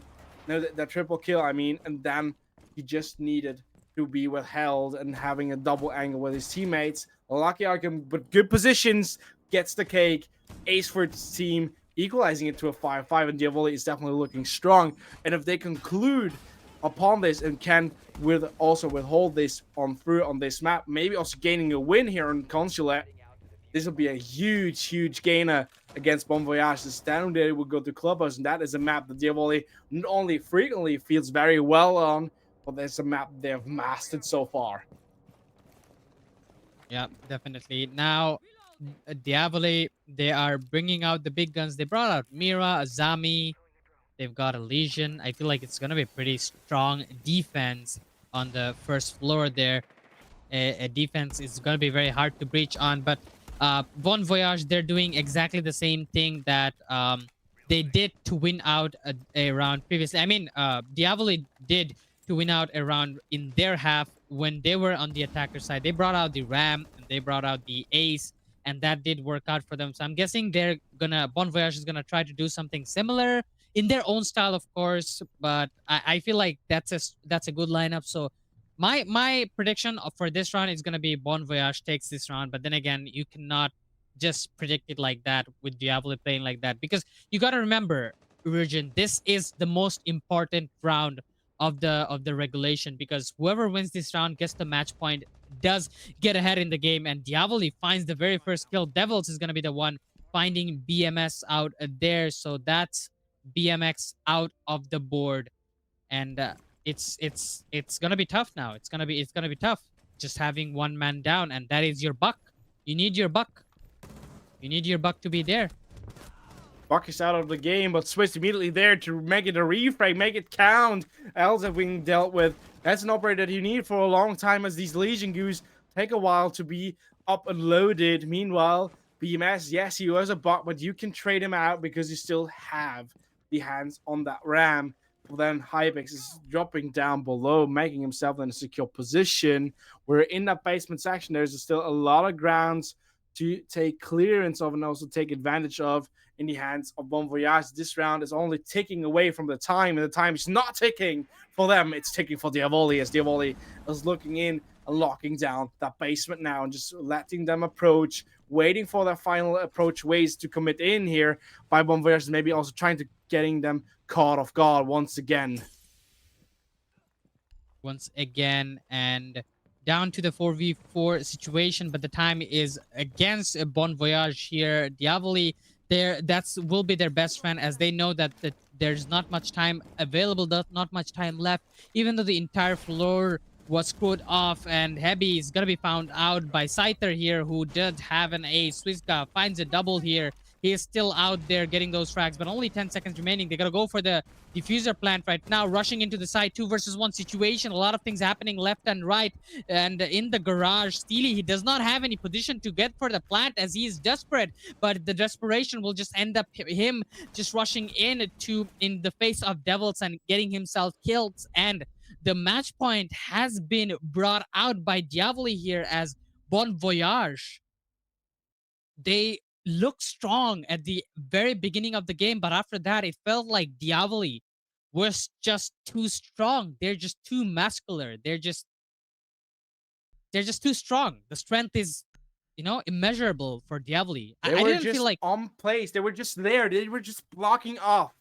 that triple kill, I mean, and then he just needed to be withheld and having a double angle with his teammates. Lucky outcome, but good positions, gets the cake. Ace for his team, equalizing it to a 5-5, and Diavoli is definitely looking strong. And if they conclude upon this and can also withhold this on this map, maybe also gaining a win here on Consulate, this will be a huge gainer against Bon Voyage. This down there will go to Clubhouse, and that is a map that Diavoli not only frequently feels very well on, but there's a map they have mastered so far. Yeah, definitely. Now, Diavoli, they are bringing out the big guns. They brought out Mira, Azami. They've got a Legion. I feel like it's going to be a pretty strong defense on the first floor there. A defense is going to be very hard to breach on. But Bon Voyage, they're doing exactly the same thing that they did to win out a round previously. I mean, Diavoli did to win out a round in their half when they were on the attacker side. They brought out the Ram, and they brought out the Ace, and that did work out for them. So I'm guessing Bon Voyage is gonna try to do something similar in their own style, of course. But I feel like that's a good lineup. So my prediction for this round is gonna be Bon Voyage takes this round. But then again, you cannot just predict it like that with Diablo playing like that, because you gotta remember, Virgin, this is the most important round of the regulation, because whoever wins this round gets the match point, does get ahead in the game, and Diavoli finds the very first kill. Devils is going to be the one finding BMS out there, so that's BMX out of the board, and it's going to be tough now. It's going to be tough just having one man down, and that is your buck. You need your buck. You need your buck to be there. Buck is out of the game, but Swiss immediately there to make it a refrag, make it count. Elsa being dealt with. That's an operator that you need for a long time, as these Legion goos take a while to be up and loaded. Meanwhile, BMS, yes, he was a bot, but you can trade him out because you still have the hands on that Ram. But then Hypex is dropping down below, making himself in a secure position. We're in that basement section. There's still a lot of grounds to take clearance of and also take advantage of in the hands of Bon Voyage. This round is only ticking away from the time, and the time is not ticking for them. It's ticking for Dyavoli, as Dyavoli is looking in and locking down that basement now and just letting them approach, waiting for their final approach ways to commit in here by Bon Voyage, maybe also trying to getting them caught off guard once again. And down to the 4v4 situation, but the time is against Bon Voyage here. Dyavoli, that's will be their best friend, as they know that there's not much time available, not much time left, even though the entire floor was screwed off, and Hebi is gonna be found out by Scyther here, who did have an ace. Swizka finds a double here. He is still out there getting those frags, but only 10 seconds remaining. They gotta go for the diffuser plant right now, rushing into the side 2 versus 1 situation. A lot of things happening left and right, and in the garage, Steely, he does not have any position to get for the plant as he is desperate, but the desperation will just end up him just rushing in the face of Devils and getting himself killed. And the match point has been brought out by Dyavoli here, as Bon Voyage, they looked strong at the very beginning of the game, but after that, it felt like Dyavoli was just too strong. They're just too muscular. They're just too strong. The strength is, immeasurable for Dyavoli. They I were didn't just feel like on place. They were just there. They were just blocking off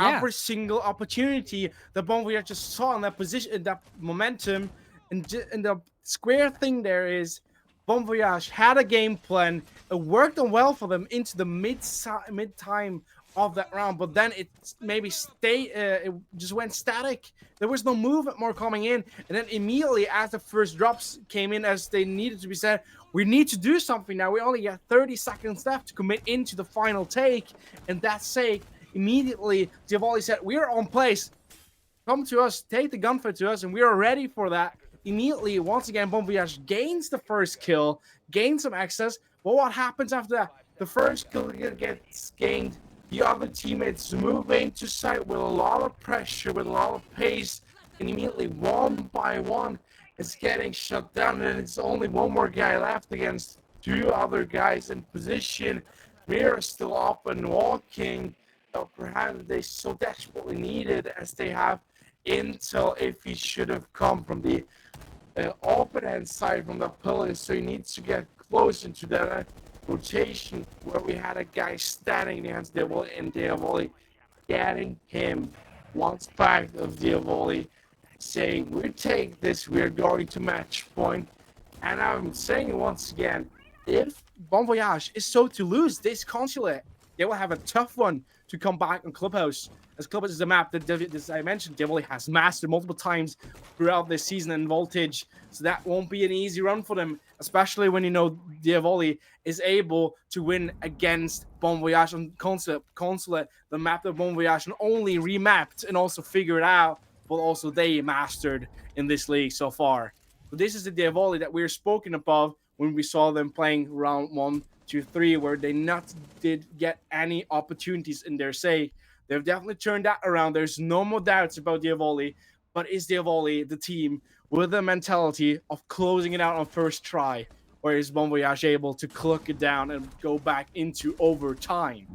every single opportunity that Bon Voyage just saw in that position, in that momentum. And the square thing there is, Bon Voyage had a game plan. It worked on well for them into the mid time of that round, but then it maybe it just went static. There was no movement more coming in, and then immediately as the first drops came in, as they needed to be said, we need to do something now. We only got 30 seconds left to commit into the final take, and that's sake. Immediately, Dyavoli said, "We are on place. Come to us, take the gunfight to us, and we are ready for that." Immediately, once again, Bon Voyage gains the first kill, gains some access. But what happens after that? The first kill gets gained. The other teammates move into site with a lot of pressure, with a lot of pace, and immediately one by one is getting shut down. And it's only one more guy left against 2 other guys in position. Mira still up and walking. Perhaps they so desperately needed, as they have intel if he should have come from the open hand side from the pillars. So he needs to get close into that rotation where we had a guy standing against Dyavoli, and Dyavoli getting him once back of Dyavoli, saying, "We take this, we're going to match point." And I'm saying once again, if Bon Voyage is so to lose this consulate, they will have a tough one to come back on Clubhouse, as Clubhouse is a map that, as I mentioned, Dyavoli has mastered multiple times throughout this season in Voltage. So that won't be an easy run for them, especially when Dyavoli is able to win against Bon Voyage on Consulate, the map that Bon Voyage not only remapped and also figured out, but also they mastered in this league so far. So this is the Dyavoli that we were spoken above when we saw them playing round 1, 2, 3, where they not did get any opportunities in their sake. They've definitely turned that around. There's no more doubts about Dyavoli, but is Dyavoli the team with the mentality of closing it out on first try, or is Bon Voyage able to cluck it down and go back into overtime?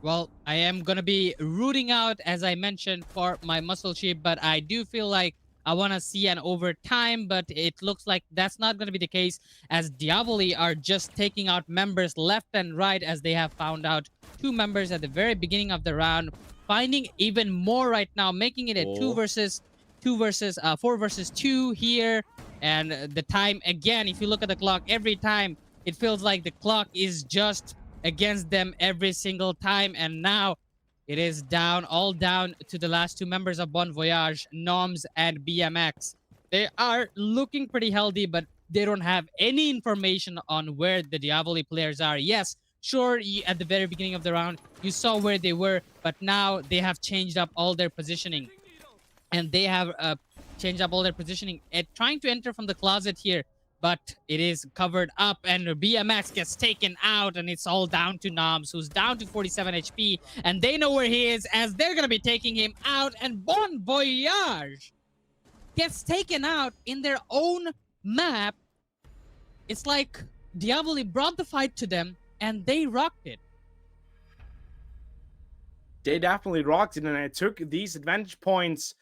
Well, I am going to be rooting out, as I mentioned, for my muscle chip, but I do feel like I want to see an overtime, but it looks like that's not going to be the case, as Dyavoli are just taking out members left and right, as they have found out 2 members at the very beginning of the round, finding even more right now, making it a 4 versus 2 here. And the time, again, if you look at the clock, every time it feels like the clock is just against them every single time. And now it is all down to the last 2 members of Bon Voyage, Noms and BMX. They are looking pretty healthy, but they don't have any information on where the Dyavoli players are. Yes, sure, at the very beginning of the round, you saw where they were, but now they have changed up all their positioning. And they have changed up all their positioning at trying to enter from the closet here, but it is covered up, and BMX gets taken out, and it's all down to Noms, who's down to 47 HP, and they know where he is, as they're going to be taking him out, and Bon Voyage gets taken out in their own map. It's like Diavoli brought the fight to them, and they rocked it. They definitely rocked it, and I took these advantage points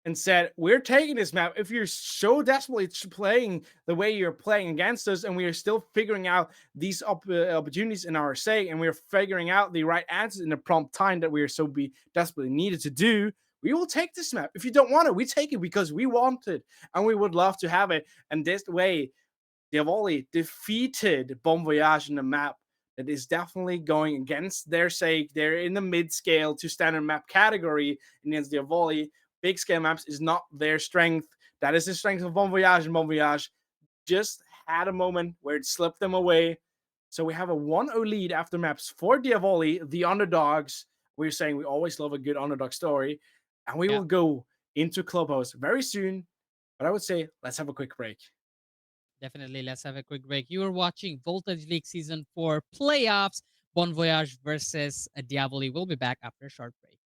and said, we're taking this map. If you're so desperately playing the way you're playing against us, and we are still figuring out these opportunities in our sake, and we're figuring out the right answers in the prompt time that we are so desperately needed to do, we will take this map. If you don't want it, we take it because we want it, and we would love to have it. And this way, Dyavoli defeated Bon Voyage in the map that is definitely going against their sake. They're in the mid-scale to standard map category against Dyavoli. Big scale maps is not their strength. That is the strength of Bon Voyage, and Bon Voyage just had a moment where it slipped them away. So we have a 1-0 lead after maps for Dyavoli, the underdogs. We're saying we always love a good underdog story. And we will go into Clubhouse very soon. But I would say let's have a quick break. Definitely, let's have a quick break. You are watching Voltage League Season 4 playoffs, Bon Voyage versus Diavoli. We'll be back after a short break.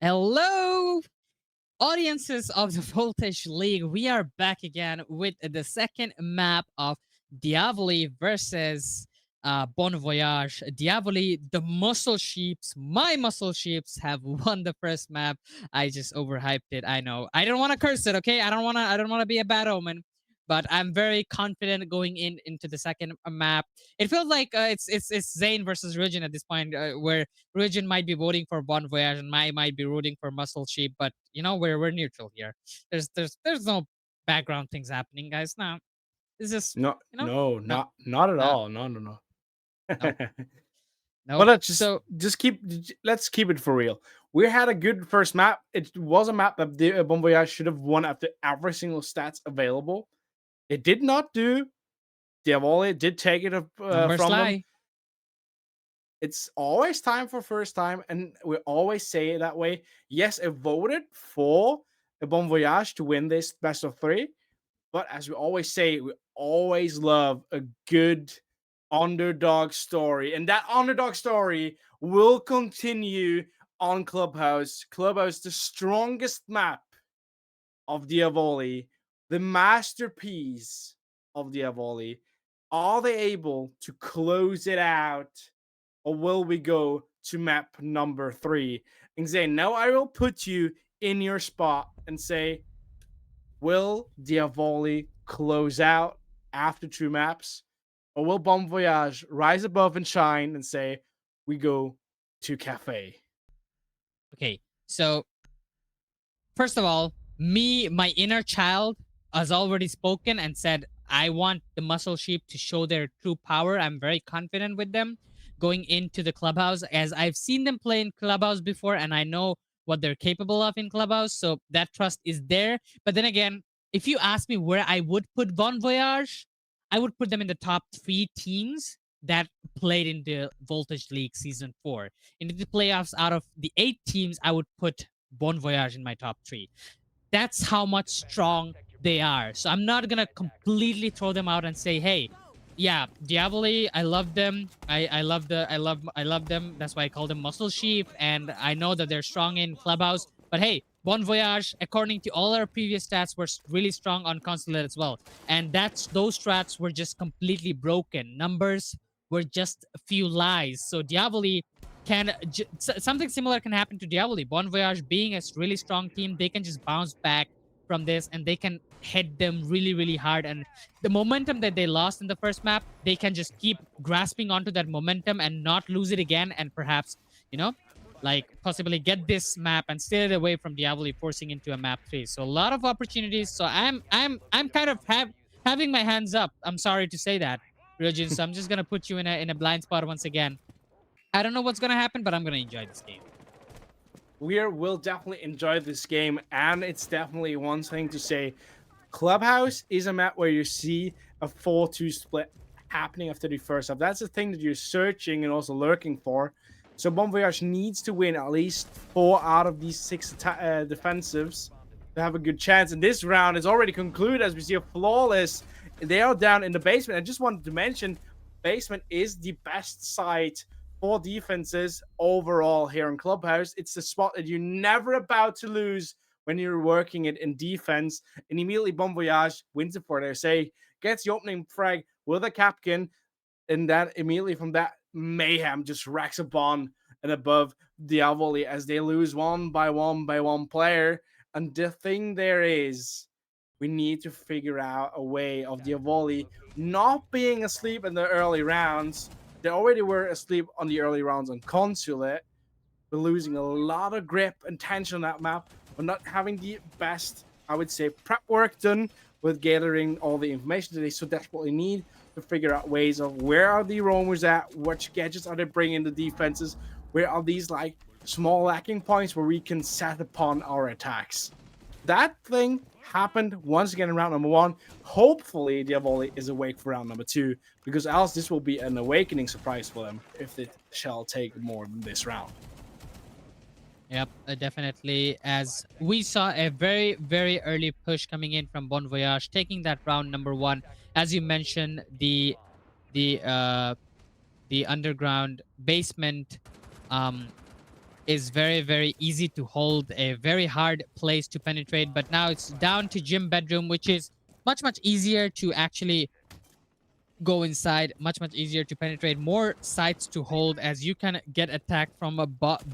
Hello, audiences of the Voltage League. We are back again with the second map of Diavoli versus Bon Voyage. Diavoli, the muscle sheeps, my muscle sheeps have won the first map. I just overhyped it. I know. I don't want to curse it, okay? I don't want to be a bad omen. But I'm very confident going into the second map. It feels like it's Zane versus Rujin at this point, where Rujin might be voting for Bon Voyage and I might be rooting for Muscle Sheep, but you know we're neutral here. There's no background things happening, guys. No, it's just No, you know no, no not at no all. No, no, no. no But no. let's So let's keep it for real. We had a good first map. It was a map that the Bon Voyage should have won after every single stats available. It did not do. Diavoli did take it numbers from them. lie. It's always time for first time, and we always say it that way. Yes, I voted for a Bon Voyage to win this best of three, but as we always say, we always love a good underdog story, and that underdog story will continue on Clubhouse. Clubhouse, the strongest map of Diavoli, the masterpiece of Diavoli. Are they able to close it out, or will we go to map number 3? And say, now I will put you in your spot and say, will Diavoli close out after 2 maps? Or will Bon Voyage rise above and shine and say, we go to Cafe? Okay, so first of all, my inner child, has already spoken and said, I want the muscle sheep to show their true power. I'm very confident with them going into the clubhouse, as I've seen them play in clubhouse before and I know what they're capable of in clubhouse. So that trust is there. But then again, if you ask me where I would put Bon Voyage, I would put them in the top 3 teams that played in the Voltage League Season 4. In the playoffs, out of the 8 teams, I would put Bon Voyage in my top 3. That's how much strong they are. So I'm not gonna completely throw them out and say, hey, yeah, Diavoli, I love them. I love them. That's why I call them Muscle Sheep, and I know that they're strong in Clubhouse. But hey, Bon Voyage, according to all our previous stats, were really strong on Consulate as well. And those stats were just completely broken. Numbers were just a few lies. So Diavoli something similar can happen to Diavoli. Bon Voyage being a really strong team, they can just bounce back from this and they can hit them really, really hard. And the momentum that they lost in the first map, they can just keep grasping onto that momentum and not lose it again. And perhaps, you know, like possibly get this map and steal it away from Diavoli, forcing into a map 3. So a lot of opportunities. So I'm kind of having my hands up. I'm sorry to say that, Ryujin. So I'm just gonna put you in a blind spot once again. I don't know what's gonna happen, but I'm gonna enjoy this game. Will definitely enjoy this game, and it's definitely one thing to say. Clubhouse is a map where you see a 4-2 split happening after the first half. That's the thing that you're searching and also lurking for. So Bon Voyage needs to win at least 4 out of these 6 defensives to have a good chance. And this round is already concluded as we see a flawless. They are down in the basement. I just wanted to mention, basement is the best site for defenses overall here in Clubhouse. It's the spot that you're never about to lose when you're working it in defense. And immediately Bon Voyage wins it for their say, gets the opening frag with a Capkin, and then immediately from that, mayhem just racks upon and above Diavoli as they lose one by one player. And the thing there is, we need to figure out a way of Diavoli not being asleep in the early rounds. They already were asleep on the early rounds on Consulate, but losing a lot of grip and tension on that map, but not having the best, I would say, prep work done with gathering all the information that they so desperately need to figure out ways of where are the roamers at, which gadgets are they bringing the defenses, where are these like small lacking points where we can set upon our attacks. That thing happened once again in round number 1. Hopefully, Diavoli is awake for round number 2, because else this will be an awakening surprise for them if they shall take more than this round. Yep, definitely. As we saw a very, very early push coming in from Bon Voyage, taking that round number 1. As you mentioned, the underground basement, um, is very, very easy to hold, a very hard place to penetrate. But now it's down to gym bedroom, which is much, much easier to actually go inside, much, much easier to penetrate, more sites to hold as you can get attacked from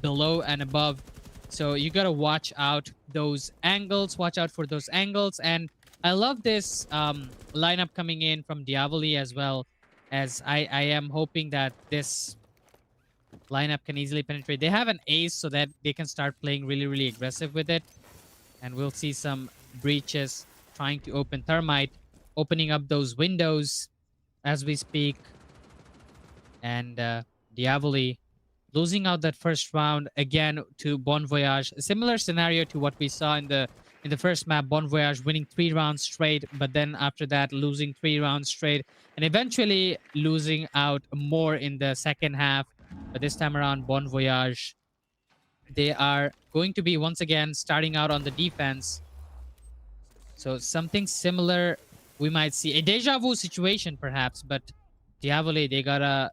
below and above. So you gotta watch out those angles, watch out for those angles. And I love this lineup coming in from Dyavoli as well, as I am hoping that this lineup can easily penetrate. They have an ace so that they can start playing really, really aggressive with it. And we'll see some breaches trying to open Thermite, opening up those windows as we speak. And Diavoli losing out that first round again to Bon Voyage. A similar scenario to what we saw in the first map. Bon Voyage winning 3 rounds straight, but then after that losing 3 rounds straight, and eventually losing out more in the second half. But this time around, Bon Voyage, they are going to be once again starting out on the defense. So something similar we might see, a deja vu situation perhaps, but Diavoli,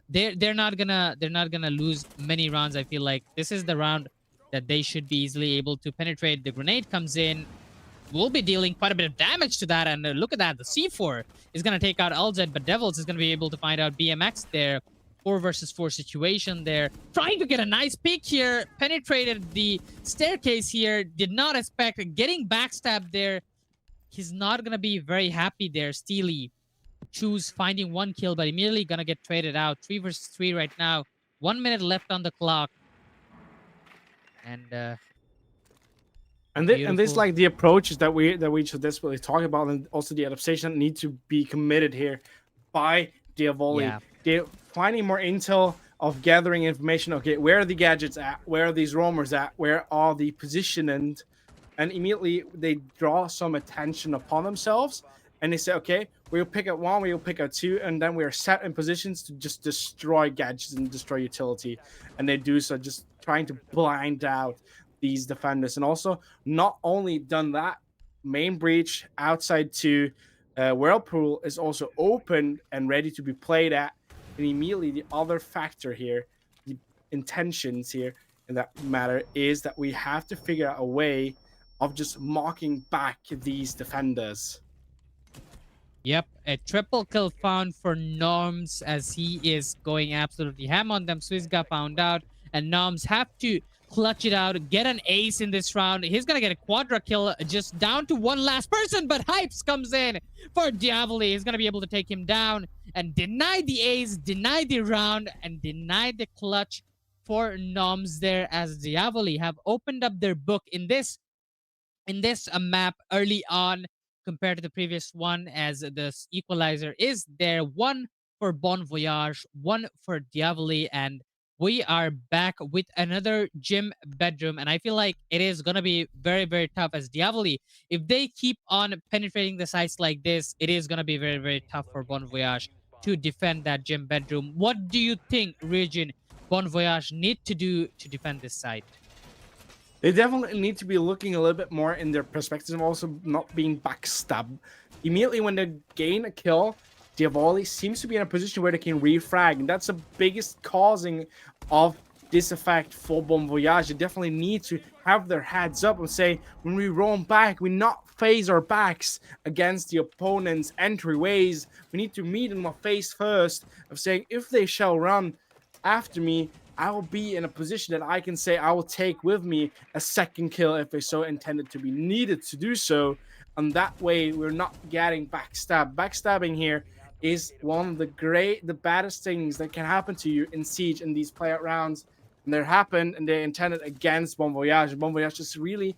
they're not gonna lose many rounds. I feel like this is the round that they should be easily able to penetrate. The grenade comes in, will be dealing quite a bit of damage to that, and look at that, the C4 is gonna take out LZ, but Devils is gonna be able to find out BMX there. 4 versus 4 situation there. Trying to get a nice pick here. Penetrated the staircase here. Did not expect getting backstabbed there. He's not going to be very happy there. Steely choose finding 1 kill, but immediately going to get traded out. 3 versus 3 right now. 1 minute left on the clock. And this like the approaches that we should desperately talk about, and also the adaptation that need to be committed here by Diavoli. Yeah. They're finding more intel of gathering information. Okay, where are the gadgets at? Where are these roamers at? Where are the positioned? And immediately they draw some attention upon themselves, and they say, okay, we'll pick up 1, we'll pick up 2, and then we are set in positions to just destroy gadgets and destroy utility. And they do so just trying to blind out these defenders. And also, not only done that, main breach outside to Whirlpool is also open and ready to be played at. And immediately the other factor here, the intentions here in that matter, is that we have to figure out a way of just mocking back these defenders. Yep, a triple kill found for Norms as he is going absolutely ham on them. Swizga found out, and Norms have to clutch it out, get an ace in this round. He's gonna get a quadra kill, just down to one last person, but Hypes comes in for Diavoli. He's gonna be able to take him down and deny the ace, deny the round, and deny the clutch for Norms there, as Diavoli have opened up their book in this map early on compared to the previous one, as the equalizer is there. 1 for Bon Voyage, 1 for Diavoli, and we are back with another gym bedroom. And I feel like it is going to be very, very tough as Diavoli, if they keep on penetrating the sites like this, it is going to be very, very tough for Bon Voyage to defend that gym bedroom. What do you think, Regin, Bon Voyage need to do to defend this site? They definitely need to be looking a little bit more in their perspective, and also not being backstabbed. Immediately when they gain a kill, Diavoli seems to be in a position where they can refrag, and that's the biggest causing of this effect for Bon Voyage. They definitely need to have their heads up and say, when we roam back, we not face our backs against the opponent's entryways. We need to meet them face first, of saying, if they shall run after me, I will be in a position that I can say I will take with me a second kill if they so intended to be needed to do so. And that way, we're not getting backstabbed. Backstabbing here is one of the baddest things that can happen to you in Siege in these playout rounds. And they happened, and they intended against Bon Voyage. Bon Voyage just really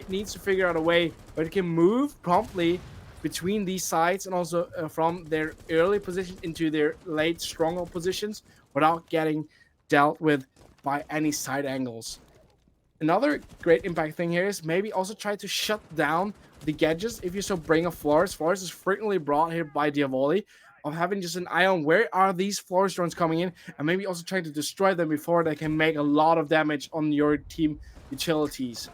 needs to figure out a way where they can move promptly between these sides, and also from their early position into their late stronghold positions without getting dealt with by any side angles. Another great impact thing here is maybe also try to shut down the gadgets if you so bring a Flores. Flores is frequently brought here by Diavoli, of having just an eye on where are these Flores drones coming in, and maybe also trying to destroy them before they can make a lot of damage on your team utilities.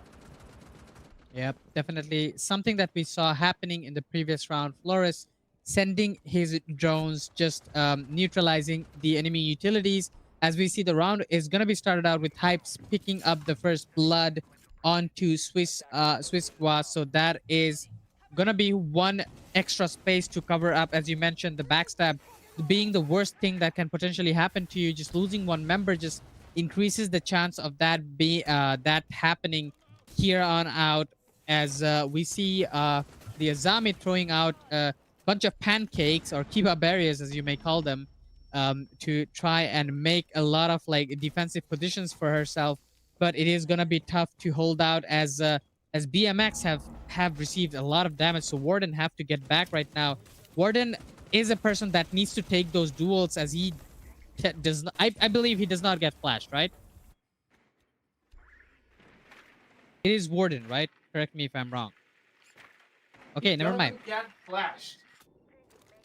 Yep, definitely something that we saw happening in the previous round. Flores sending his drones, just neutralizing the enemy utilities, as we see, the round is gonna be started out with Hypes picking up the first blood onto Swiss Squad. So that is gonna be one extra space to cover up, as you mentioned, the backstab being the worst thing that can potentially happen to you. Just losing one member just increases the chance of that happening here on out. As we see the Azami throwing out a bunch of pancakes or kiba barriers, as you may call them, to try and make a lot of like defensive positions for herself. But it is gonna be tough to hold out as BMX have received a lot of damage. So Warden have to get back right now. Warden is a person that needs to take those duels, as he does not, I believe he does not get flashed, right? It is Warden, right? Correct me if I'm wrong. Okay, never mind. Doesn't get flashed.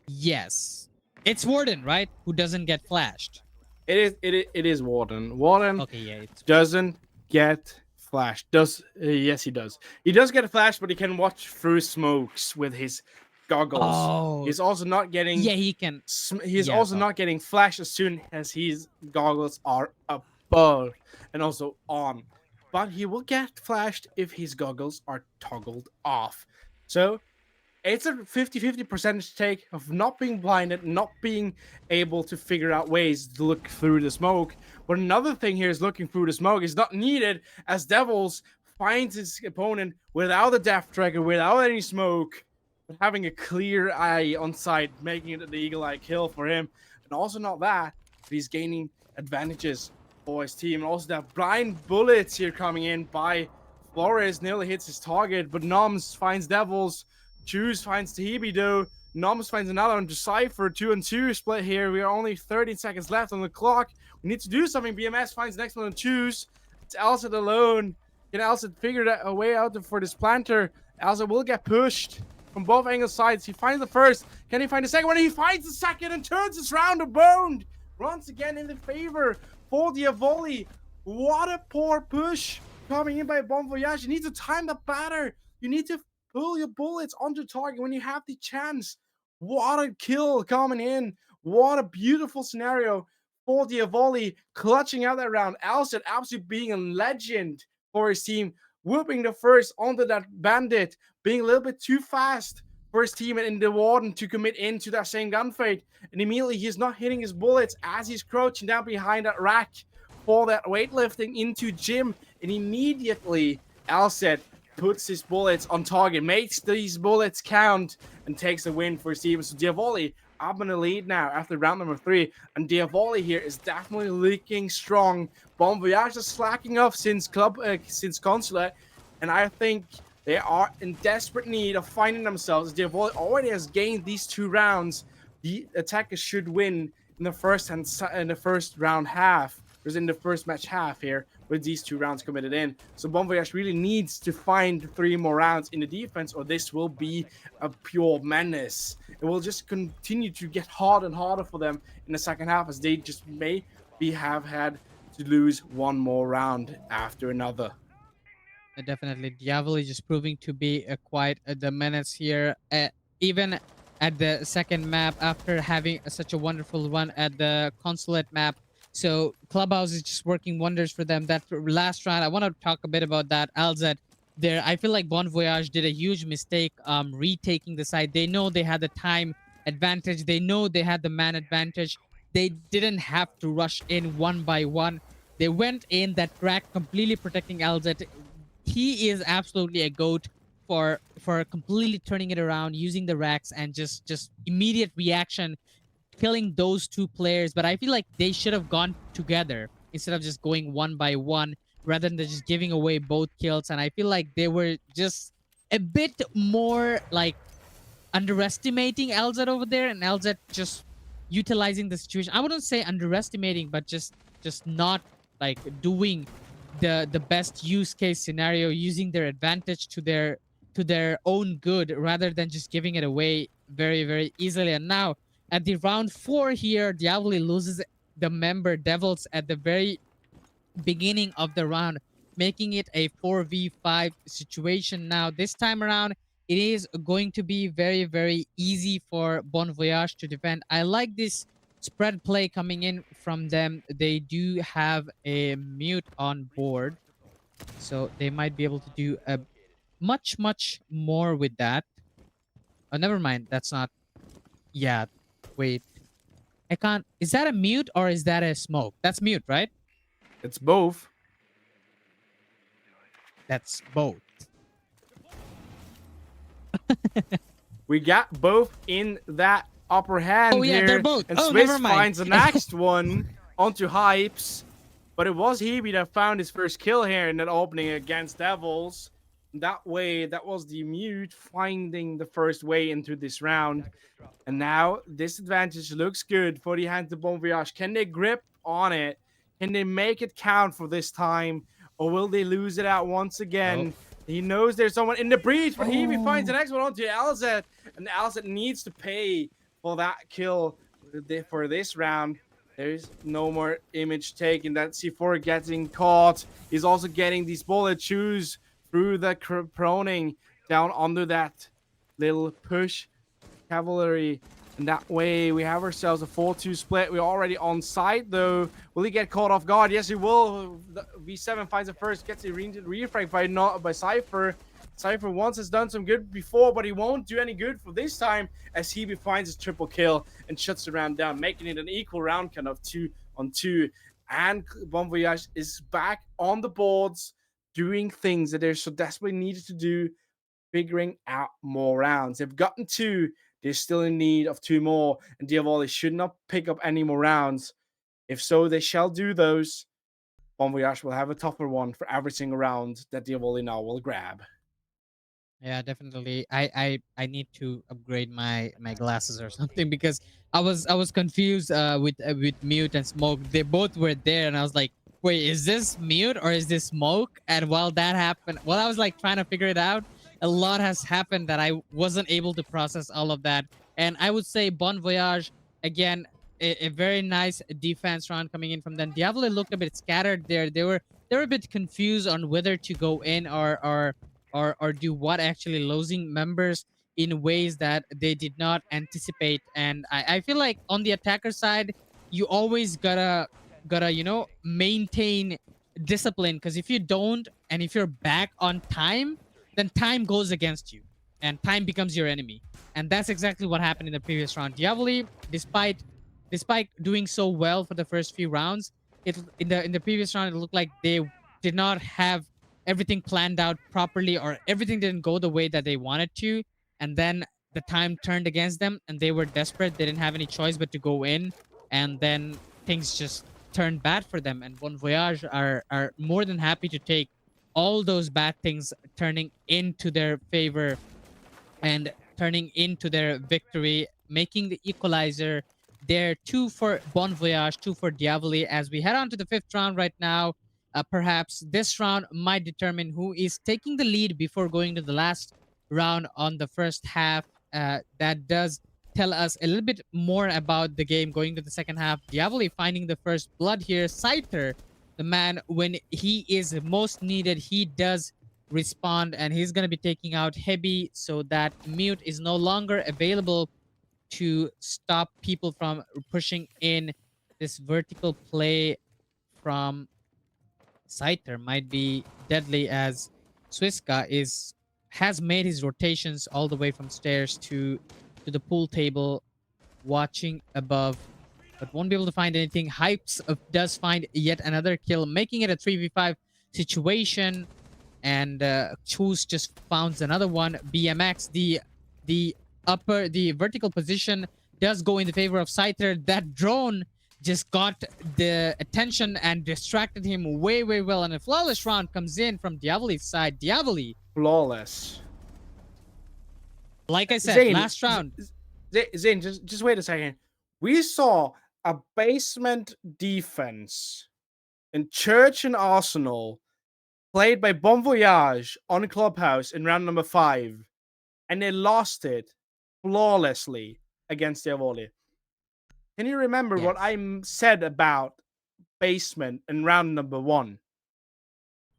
Yes. It's Warden, right? Who doesn't get flashed. It is Warden. Warden Okay, yeah, it's doesn't get flashed. Yes, he does. He does get flashed, but he can watch through smokes with his goggles. Oh, He's also not getting. yeah, he can. He's Yeah, also go. not getting flashed as soon as his goggles are above and also on. But he will get flashed if his goggles are toggled off. So it's a 50-50 percentage take of not being blinded, not being able to figure out ways to look through the smoke. But another thing here is looking through the smoke is not needed, as Devils finds his opponent without a death trigger, without any smoke, but having a clear eye on sight, making it an eagle eye kill for him. And also not that, but he's gaining advantages for his team. And also that blind bullets here coming in by Flores nearly hits his target, but Noms finds Devils. Choose finds Tahibi though. Noms finds another one. Decipher 2-2 split here. We are only 13 seconds left on the clock. We need to do something. BMS finds the next one on Choose. It's Alcid alone. Can Alcid figure a way out for this planter? Alcid will get pushed from both angle sides. He finds the first. Can he find the second one? He finds the second and turns this round to boned. Runs again in the favor for Dyavoli. What a poor push coming in by Voyage. You need to time the batter. You need to pull your bullets onto target when you have the chance. What a kill coming in. What a beautiful scenario for Dyavoli, clutching out that round. Alcid absolutely being a legend for his team, whooping the first onto that bandit, being a little bit too fast for his team and the Warden to commit into that same gunfight. And immediately he's not hitting his bullets as he's crouching down behind that rack for that weightlifting into Jim. And immediately Alcid puts his bullets on target, makes these bullets count, and takes a win for his team. So Dyavoli up in the lead now after round number 3, and Dyavoli here is definitely looking strong. Bon Voyage is slacking off since Consulate, and I think they are in desperate need of finding themselves. Dyavoli already has gained these 2 rounds. The attackers should win in the first round half, or in the first match half here, with these 2 rounds committed in. So Bon Voyage really needs to find 3 more rounds in the defense, or this will be a pure menace. It will just continue to get harder and harder for them in the second half, as they just have had to lose 1 more round after another. Definitely, Dyavoli just proving to be quite the menace here. Even at the second map, after having such a wonderful run at the Consulate map. So Clubhouse is just working wonders for them. That last round, I want to talk a bit about that. Alzad there, I feel like Bon Voyage did a huge mistake retaking the side. They know they had the time advantage. They know they had the man advantage. They didn't have to rush in one by one. They went in that track completely protecting Alzad. He is absolutely a goat for completely turning it around, using the racks and just immediate reaction, killing those 2 players. But I feel like they should have gone together instead of just going one by one, rather than just giving away both kills. And I feel like they were just a bit more like underestimating LZ over there, and LZ just utilizing the situation. I wouldn't say underestimating, but just not like doing the best use case scenario, using their advantage to their own good, rather than just giving it away very, very easily. And now at the round 4 here, Diavoli loses the member Devils at the very beginning of the round, making it a 4v5 situation. Now this time around, it is going to be very, very easy for Bon Voyage to defend. I like this spread play coming in from them. They do have a mute on board, so they might be able to do a much more with that. Oh, never mind. That's not. Yeah, wait. I can't. Is that a mute or is that a smoke? That's mute, right? It's both. That's both. We got both in that upper hand Oh yeah, here. they're both. And Oh, Swiss never mind. finds the next one onto Hypes. But it was Hebe that found his first kill here in that opening against Devils. That way, that was the mute finding the first way into this round. And now this advantage looks good for the hand to Bon Voyage. Can they grip on it? Can they make it count for this time? Or will they lose it out once again? He knows there's someone in the breach, but he finds the next one onto Alzet. And Alzet needs to pay for that kill for this round. There's no more image taken. That C4 getting caught. He's also getting these bullet shoes through the proning down under that little push cavalry. And that way we have ourselves a 4-2 split. We're already on site though. Will he get caught off guard? Yes, he will. V7 finds it first, gets it refragged by Cypher. Cypher once has done some good before, but he won't do any good for this time as Hebe finds his triple kill and shuts the round down, making it an equal round count of 2-on-2. And Bon Voyage is back on the boards, doing things that they're so desperately needed to do, figuring out more rounds. They've gotten 2. They're still in need of 2 more, and Dyavoli should not pick up any more rounds. If so, they shall do those. Bon Voyage will have a tougher one for every single round that Dyavoli now will grab. Yeah, definitely. I need to upgrade my glasses or something because I was confused with mute and smoke. They both were there, and I was like, wait, is this mute or is this smoke? And while that happened, while I was like trying to figure it out, a lot has happened that I wasn't able to process all of that. And I would say Bon Voyage again, a very nice defense round coming in from them. Diavolo looked a bit scattered there. They were a bit confused on whether to go in or do what, actually losing members in ways that they did not anticipate. And I feel like on the attacker side, you always gotta maintain discipline, because if you don't and if you're back on time, then time goes against you and time becomes your enemy. And that's exactly what happened in the previous round. Diavoli, despite doing so well for the first few rounds, in the previous round it looked like they did not have everything planned out properly, or everything didn't go the way that they wanted to. And then the time turned against them and they were desperate. They didn't have any choice but to go in. And then things just turned bad for them. And Bon Voyage are more than happy to take all those bad things turning into their favor and turning into their victory, making the equalizer there. 2 for Bon Voyage, 2 for Diavoli. As we head on to the 5th round right now, perhaps this round might determine who is taking the lead before going to the last round on the first half. That does tell us a little bit more about the game going to the second half. Diavoli finding the first blood here. Scyther, the man, when he is most needed, he does respond, and he's going to be taking out Hebi, so that mute is no longer available to stop people from pushing in. This vertical play from Scyther might be deadly, as Swiska has made his rotations all the way from stairs to the pool table, watching above, but won't be able to find anything. Hypes does find yet another kill, making it a 3v5 situation. And Choose just found another one. BMX, the vertical position does go in the favor of Scyther. That drone just got the attention and distracted him way well. And a flawless round comes in from Diavoli's side. Diavoli, Flawless. like I said, Zane, last round. Zane, just wait a second. We saw a basement defense in Church and Arsenal played by Bon Voyage on Clubhouse in round number 5, and they lost it flawlessly against Diavoli. Can you remember what I said about basement in round number 1?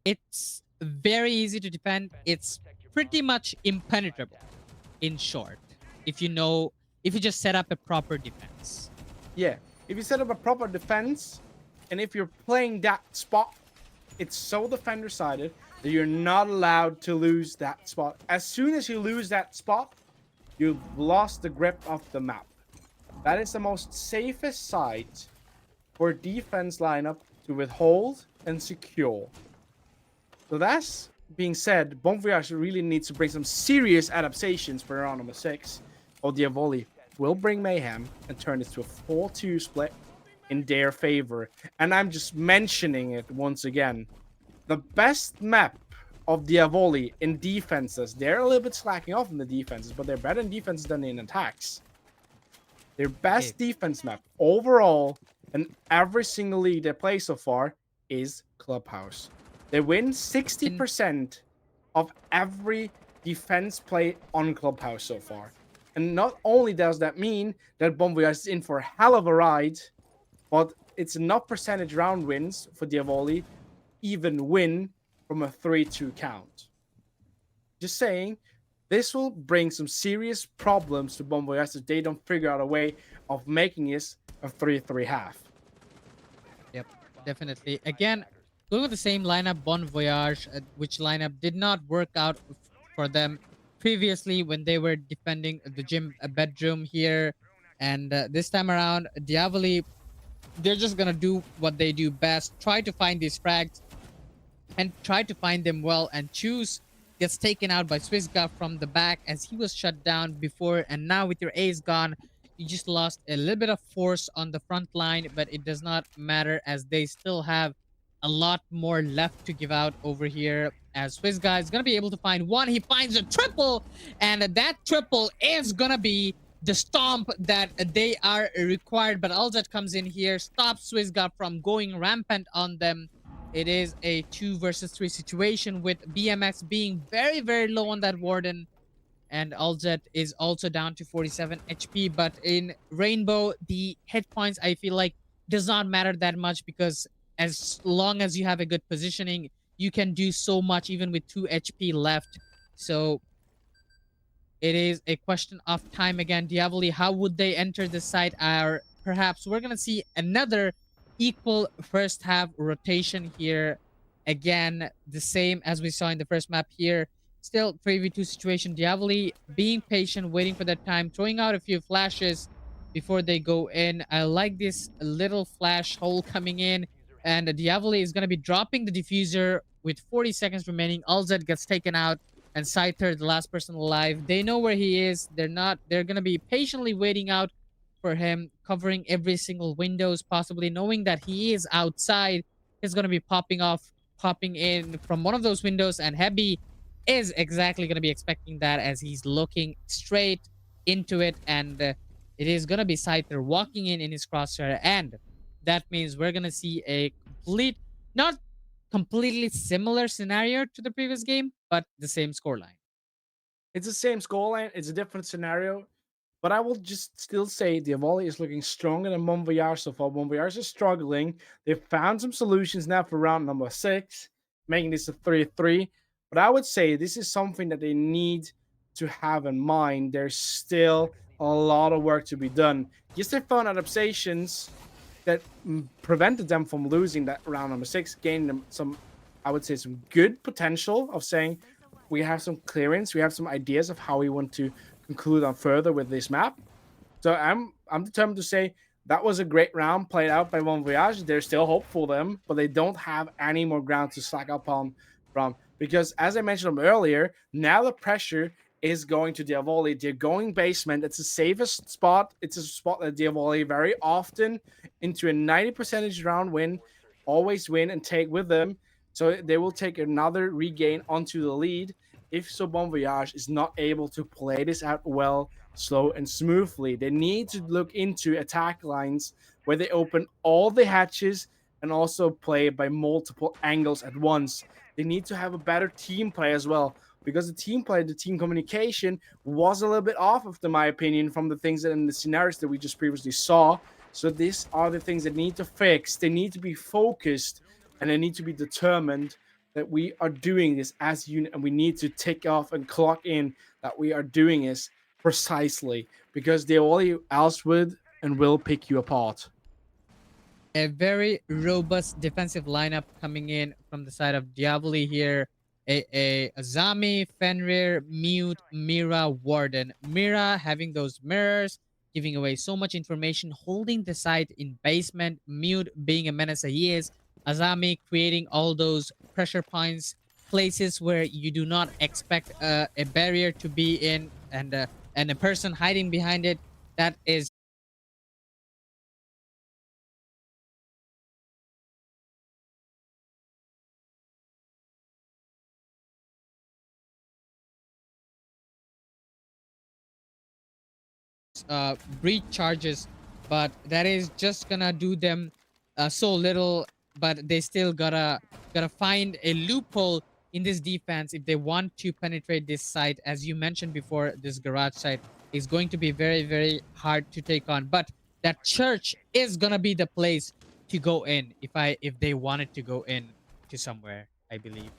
It's very easy to defend. It's pretty much impenetrable, in short, if you just set up a proper defense. Yeah, If you set up a proper defense, and if you're playing that spot, it's so defender-sided that you're not allowed to lose that spot. As soon as you lose that spot, you've lost the grip of the map. That is the most safest site for defense lineup to withhold and secure. So that's being said, Bon Voyage really needs to bring some serious adaptations for round number 6. Or Dyavoli will bring mayhem and turn it to a 4-2 split in their favor. And I'm just mentioning it once again. The best map of Dyavoli in defenses, they're a little bit slacking off in the defenses, but they're better in defenses than in attacks. Their best defense map overall in every single league they play so far is Clubhouse. They win 60% of every defense play on Clubhouse so far. And not only does that mean that Bon Voyage is in for a hell of a ride, but it's enough percentage round wins for Dyavoli even win from a 3-2 count. Just saying, this will bring some serious problems to Bon Voyage if they don't figure out a way of making this a 3-3 half. Yep, definitely. Again, going with the same lineup, Bon Voyage, which lineup did not work out for them previously when they were defending the gym bedroom here. And this time around, Dyavoli, they're just going to do what they do best. Try to find these frags and try to find them well, and Choose gets taken out by Swissguard from the back as he was shut down before, and now with your ace gone, you just lost a little bit of force on the front line, but it does not matter as they still have a lot more left to give out over here. As Swissguard is gonna be able to find one, he finds a triple, and that triple is gonna be the stomp that they are required, but Alzat comes in here, stops Swissguard from going rampant on them. It is a 2 versus 3 situation with BMX being very, very low on that Warden. And Alzet is also down to 47 HP. But in Rainbow, the hit points, I feel like, does not matter that much because as long as you have a good positioning, you can do so much even with 2 HP left. So it is a question of time again. Dyavoli, how would they enter the site? Or perhaps we're going to see another equal first half rotation here. Again, the same as we saw in the first map here. Still 3v2 situation. Dyavoli being patient, waiting for that time, throwing out a few flashes before they go in. I like this little flash hole coming in. And Dyavoli is going to be dropping the diffuser with 40 seconds remaining. Alzet gets taken out. And Scyther, the last person alive. They know where he is. They're going to be patiently waiting out for him, covering every single windows, possibly knowing that he is outside. He's going to be popping in from one of those windows, and Hebi is exactly going to be expecting that as he's looking straight into it, and it is going to be Scyther walking in his crosshair, and that means we're going to see a not completely similar scenario to the previous game, but the same scoreline. It's the same scoreline. It's a different scenario. But I will just still say Dyavoli is looking stronger than Bon Voyage so far. Bon Voyage is struggling. They've found some solutions now for round number 6, making this a 3-3. But I would say this is something that they need to have in mind. There's still a lot of work to be done. Yes, they found adaptations that prevented them from losing that round number 6, gaining them some, I would say, some good potential of saying we have some clearance, we have some ideas of how we want to conclude on further with this map. So I'm determined to say that was a great round played out by Bon Voyage. There's still hope for them, but they don't have any more ground to slack up on from, because as I mentioned earlier, now the pressure is going to Dyavoli. They're going basement. It's the safest spot. It's a spot that Dyavoli very often into a 90% round win, always win and take with them. So they will take another regain onto the lead if so Bon Voyage is not able to play this out well, slow, and smoothly. They need to look into attack lines where they open all the hatches and also play by multiple angles at once. They need to have a better team play as well, because the team play, the team communication was a little bit off, in my opinion, from the things that in the scenarios that we just previously saw. So these are the things that need to fix. They need to be focused and they need to be determined that we are doing this as a unit, and we need to tick off and clock in that we are doing this precisely, because they all else would and will pick you apart. a very robust defensive lineup coming in from the side of Diavoli here. A Azami, Fenrir, Mute, Mira, Warden. Mira having those mirrors, giving away so much information, holding the site in basement. Mute being a menace that he is. Azami creating all those pressure points, places where you do not expect a barrier to be in, and a person hiding behind it. That is breach charges, but that is just gonna do them so little. But they still gotta find a loophole in this defense if they want to penetrate this site. As you mentioned before, this garage site is going to be very hard to take on. But that church is gonna be the place to go in if they wanted to go in to somewhere, I believe.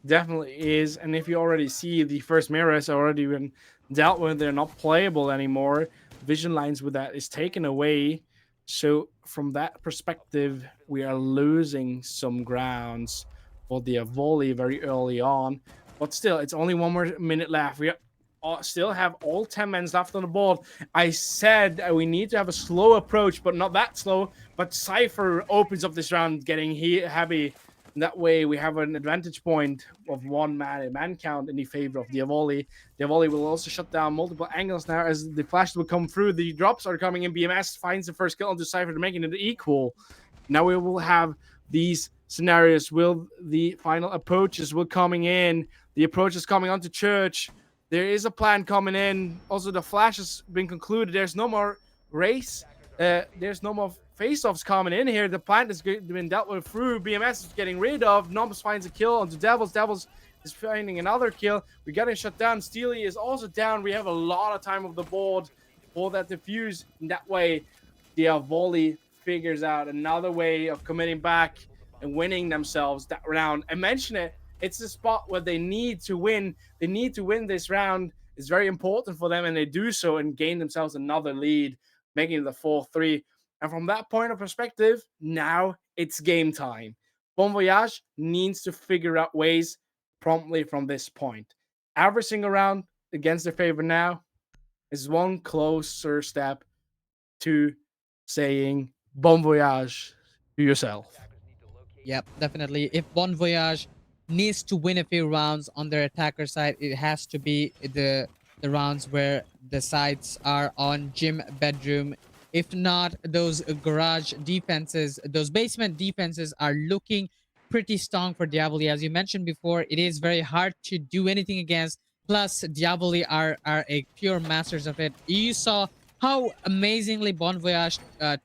Definitely is. And if you already see the first mirrors already been dealt with, they're not playable anymore. Vision lines with that is taken away. So from that perspective, we are losing some grounds for the volley very early on. But still, it's only one more minute left. We still have all 10 men left on the board. I said we need to have a slow approach, but not that slow. But Cypher opens up this round, getting heavy. And that way, we have an advantage point of one man count in the favor of Diavoli. Diavoli will also shut down multiple angles now as the flashes will come through. The drops are coming in. BMS finds the first kill onto Cypher, making it equal. Now we will have these scenarios. Will the final approaches will coming in? The approach is coming onto Church. There is a plan coming in. Also, the flash has been concluded. There's no more race. There's no more face-offs coming in here. The plant has been dealt with through. BMS is getting rid of. Noms finds a kill onto Devils. Devils is finding another kill. We got it shut down. Steely is also down. We have a lot of time of the board for that defuse. In that way, Diavoli figures out another way of committing back and winning themselves that round. I mentioned it. It's the spot where they need to win. They need to win this round. It's very important for them, and they do so and gain themselves another lead, making it the 4-3. And from that point of perspective, now it's game time. Bon Voyage needs to figure out ways promptly from this point. Averaging around against their favor now is one closer step to saying Bon Voyage to yourself. Yep, definitely. If Bon Voyage needs to win a few rounds on their attacker side, it has to be the rounds where the sides are on gym bedroom. If not, those garage defenses, those basement defenses are looking pretty strong for Diavoli. As you mentioned before, it is very hard to do anything against. Plus, Diavoli are a pure masters of it. You saw how amazingly Bon Voyage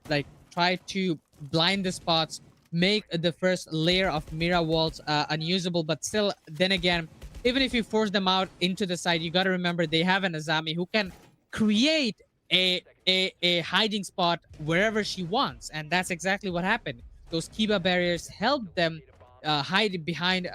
like tried to blind the spots, make the first layer of Mira walls unusable. But still, then again, even if you force them out into the side, you got to remember they have an Azami who can create a hiding spot wherever she wants, and that's exactly what happened. Those Kiba barriers help them hide behind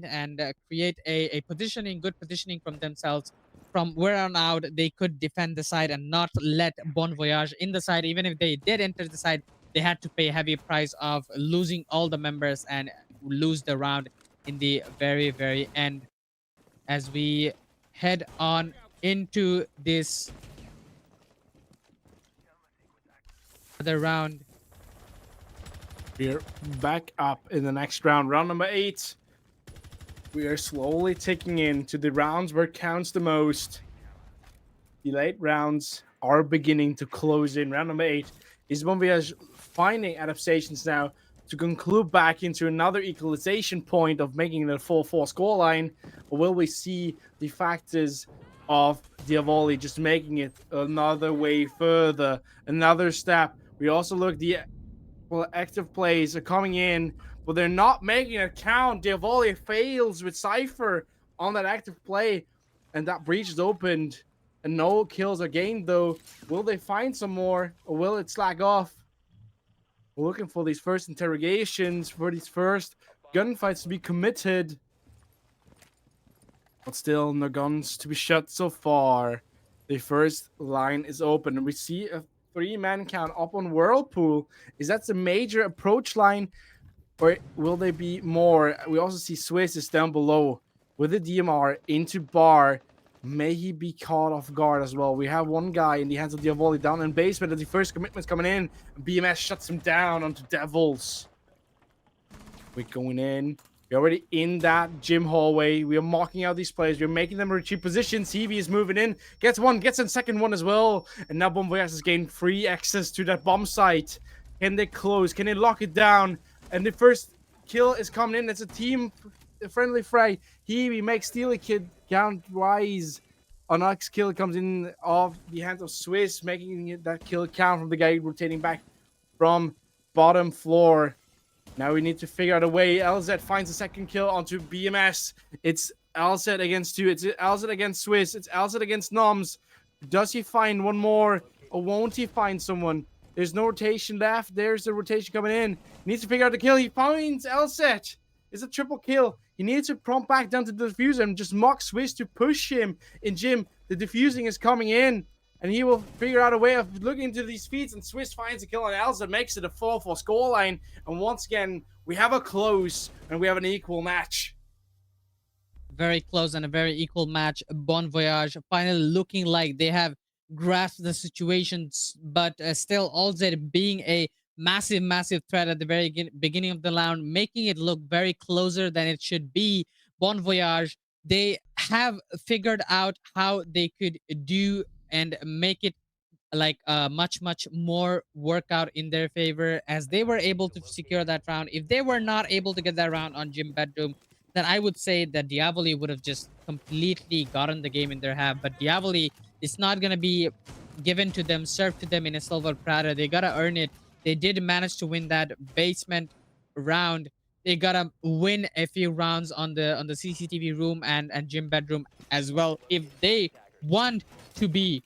and create a positioning, good positioning from themselves. From where on out, they could defend the side and not let Bon Voyage in the side. Even if they did enter the side, they had to pay a heavy price of losing all the members and lose the round in the very end. As we head on into this other round. We're back up in the next round. Round number 8. We are slowly ticking into the rounds where it counts the most. The late rounds are beginning to close in. Round number 8 is when we are finding adaptations now to conclude back into another equalization point of making it a 4-4 scoreline. Or will we see the factors of Diavoli just making it another way further, another step? We also look the active plays are coming in, but they're not making it count. Diavoli fails with Cypher on that active play, and that breach is opened, and no kills are gained, though. Will they find some more, or will it slack off? We're looking for these first interrogations, for these first gunfights to be committed. But still, no guns to be shot so far. The first line is open, and we see a 3-man count up on Whirlpool. Is that the major approach line, or will there be more? We also see Swiss is down below with the DMR into bar. May he be caught off guard as well? We have one guy in the hands of Dyavoli down in basement as the first commitment's coming in. BMS shuts him down onto Devils. We're going in. We're already in that gym hallway. We are marking out these players. We're making them retreat positions. CV is moving in. Gets one. Gets in second one as well. And now Bon Voyage has gained free access to that bomb site. Can they close? Can they lock it down? And the first kill is coming in. It's a team friendly fray. We makes Steely Kid count wise. Our next kill comes in off the hands of Swiss, making that kill count from the guy rotating back from bottom floor. Now we need to figure out a way. LZ finds a second kill onto BMS. It's LZ against 2. It's LZ against Swiss. It's LZ against Noms. Does he find one more, or won't he find someone? There's no rotation left. There's the rotation coming in. He needs to figure out the kill. He finds LZ. It's a triple kill. He needs to prompt back down to the diffuser and just mock Swiss to push him in gym. The diffusing is coming in, and he will figure out a way of looking into these feeds, and Swiss finds a kill on Elsa, makes it a 4-4 scoreline, and once again, we have a close, and we have an equal match. Very close and a very equal match. Bon Voyage finally looking like they have grasped the situations, but still Alzed being a massive threat at the very beginning of the round, making it look very closer than it should be. Bon Voyage, they have figured out how they could do and make it like much more workout in their favor, as they were able to secure that round. If they were not able to get that round on Gym Bedroom, then I would say that Dyavoli would have just completely gotten the game in their half. But Dyavoli is not going to be given to them, served to them in a silver platter. They got to earn it. They did manage to win that basement round. They got to win a few rounds on the CCTV room and Gym Bedroom as well, if they want to be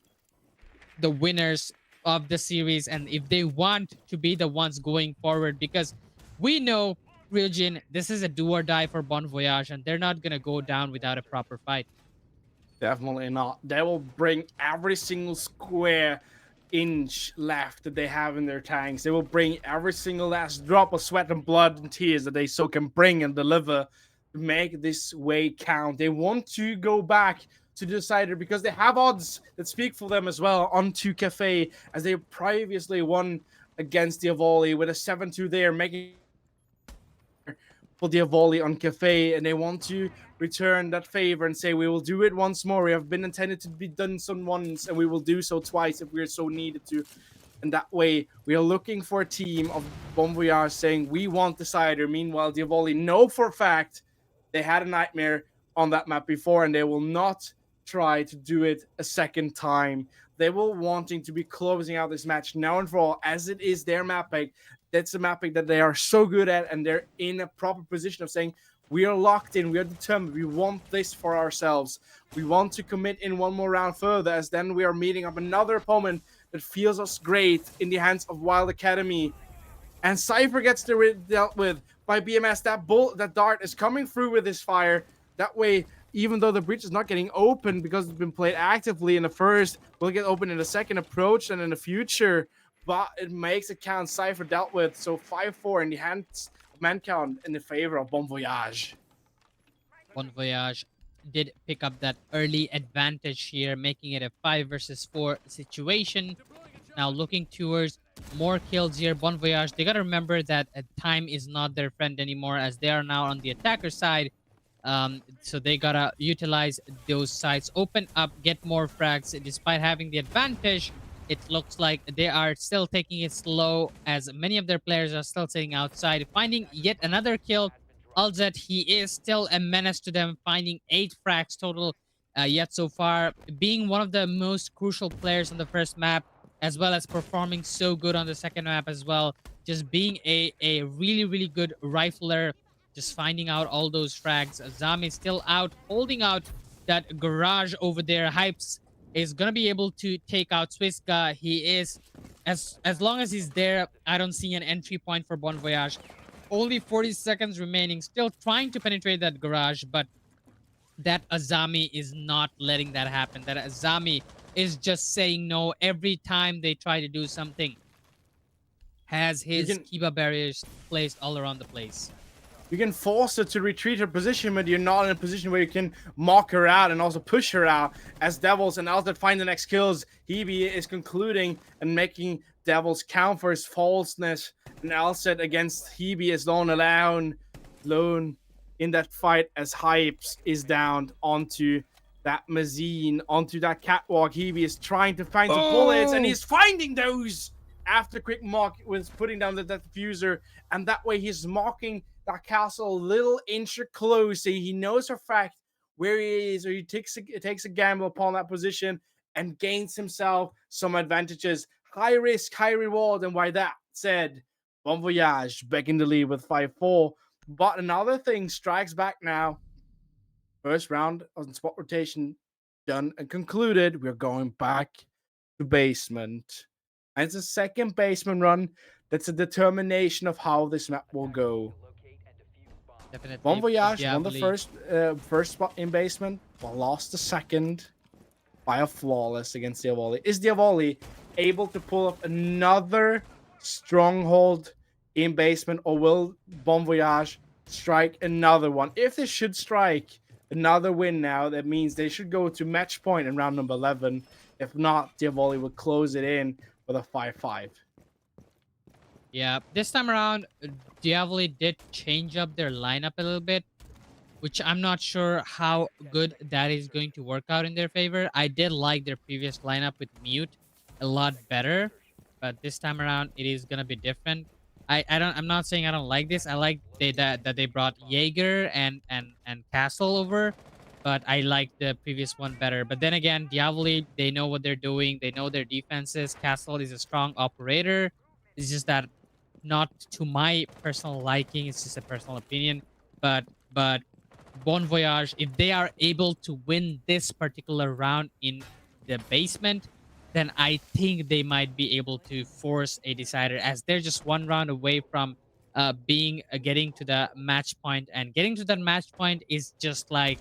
the winners of the series, and if they want to be the ones going forward, because we know, Ryujin, this is a do or die for Bon Voyage, and they're not gonna go down without a proper fight. Definitely not. They will bring every single square inch left that they have in their tanks. They will bring every single last drop of sweat and blood and tears that they so can bring and deliver to make this way count. They want to go back to the decider because they have odds that speak for them as well onto Cafe, as they previously won against Dyavoli with a 7-2 there, making for Dyavoli on Cafe, and they want to return that favor and say, we will do it once more. We have been intended to be done some once, and we will do so twice if we're so needed to. And that way, we are looking for a team of Bon Voyage saying, we want Decider. Meanwhile, Dyavoli know for a fact they had a nightmare on that map before, and they will not try to do it a second time. They will wanting to be closing out this match now and for all, as it is their map pick. That's a map pick that they are so good at, and they're in a proper position of saying, we are locked in, we are determined, we want this for ourselves. We want to commit in one more round further, as then we are meeting up another opponent that feels us great in the hands of Wild Academy. And Cypher gets dealt with by BMS. That dart is coming through with his fire. That way, even though the breach is not getting open because it's been played actively in the first, will get open in the second approach and in the future. But it makes it count. Cypher dealt with. So 5-4 in the hands of man count in the favor of Bon Voyage. Bon Voyage did pick up that early advantage here, making it a 5 versus 4 situation. Now looking towards more kills here. Bon Voyage, they got to remember that time is not their friend anymore, as they are now on the attacker side. So they got to utilize those sites, open up, get more frags. Despite having the advantage, it looks like they are still taking it slow, as many of their players are still sitting outside. Finding yet another kill. Alzet, he is still a menace to them, finding 8 frags total yet so far, being one of the most crucial players on the first map, as well as performing so good on the second map as well. Just being a really good rifler, just finding out all those frags. Azami still out, holding out that garage over there. Hypes is gonna be able to take out Swiska. He is, as long as he's there, I don't see an entry point for Bon Voyage. Only 40 seconds remaining, still trying to penetrate that garage, but that Azami is not letting that happen. That Azami is just saying no every time they try to do something. Has You his can Kiba barriers placed all around the place. you can force her to retreat her position, but you're not in a position where you can mock her out and also push her out as Devils and Alzet find the next kills. Hebe is concluding and making Devils count for his falseness, and Alzet against Hebe is alone in that fight as Hypes is down onto that Mazine, onto that catwalk. Hebe is trying to find the bullets, and he's finding those after quick mock with putting down the diffuser, and that way he's mocking that castle a little inch close. So he knows for fact where he is, or he takes a gamble upon that position and gains himself some advantages. High risk, high reward, and by that said, Bon Voyage back in the lead with 5-4. But another thing strikes back now. First round on spot rotation done and concluded. We're going back to basement. And it's a second basement run. That's a determination of how this map will go. Bon Definitely. Voyage won the Diaboli. first spot in basement, but lost the second by a flawless against Dyavoli. Is Dyavoli able to pull up another stronghold in basement, or will Bon Voyage strike another one? If they should strike another win now, that means they should go to match point in round number 11. If not, Dyavoli will close it in with a 5-5. Yeah, this time around, Diavoli did change up their lineup a little bit, which I'm not sure how good that is going to work out in their favor. I did like their previous lineup with Mute a lot better, but this time around it is gonna be different. I'm not saying I don't like this. I like that they brought Jaeger and Castle over, but I like the previous one better. But then again, Diavoli, they know what they're doing. They know their defenses. Castle is a strong operator. It's just that not to my personal liking. It's just a personal opinion. But Bon Voyage, if they are able to win this particular round in the basement, then I think they might be able to force a decider, as they're just one round away from being getting to the match point, and getting to that match point is just like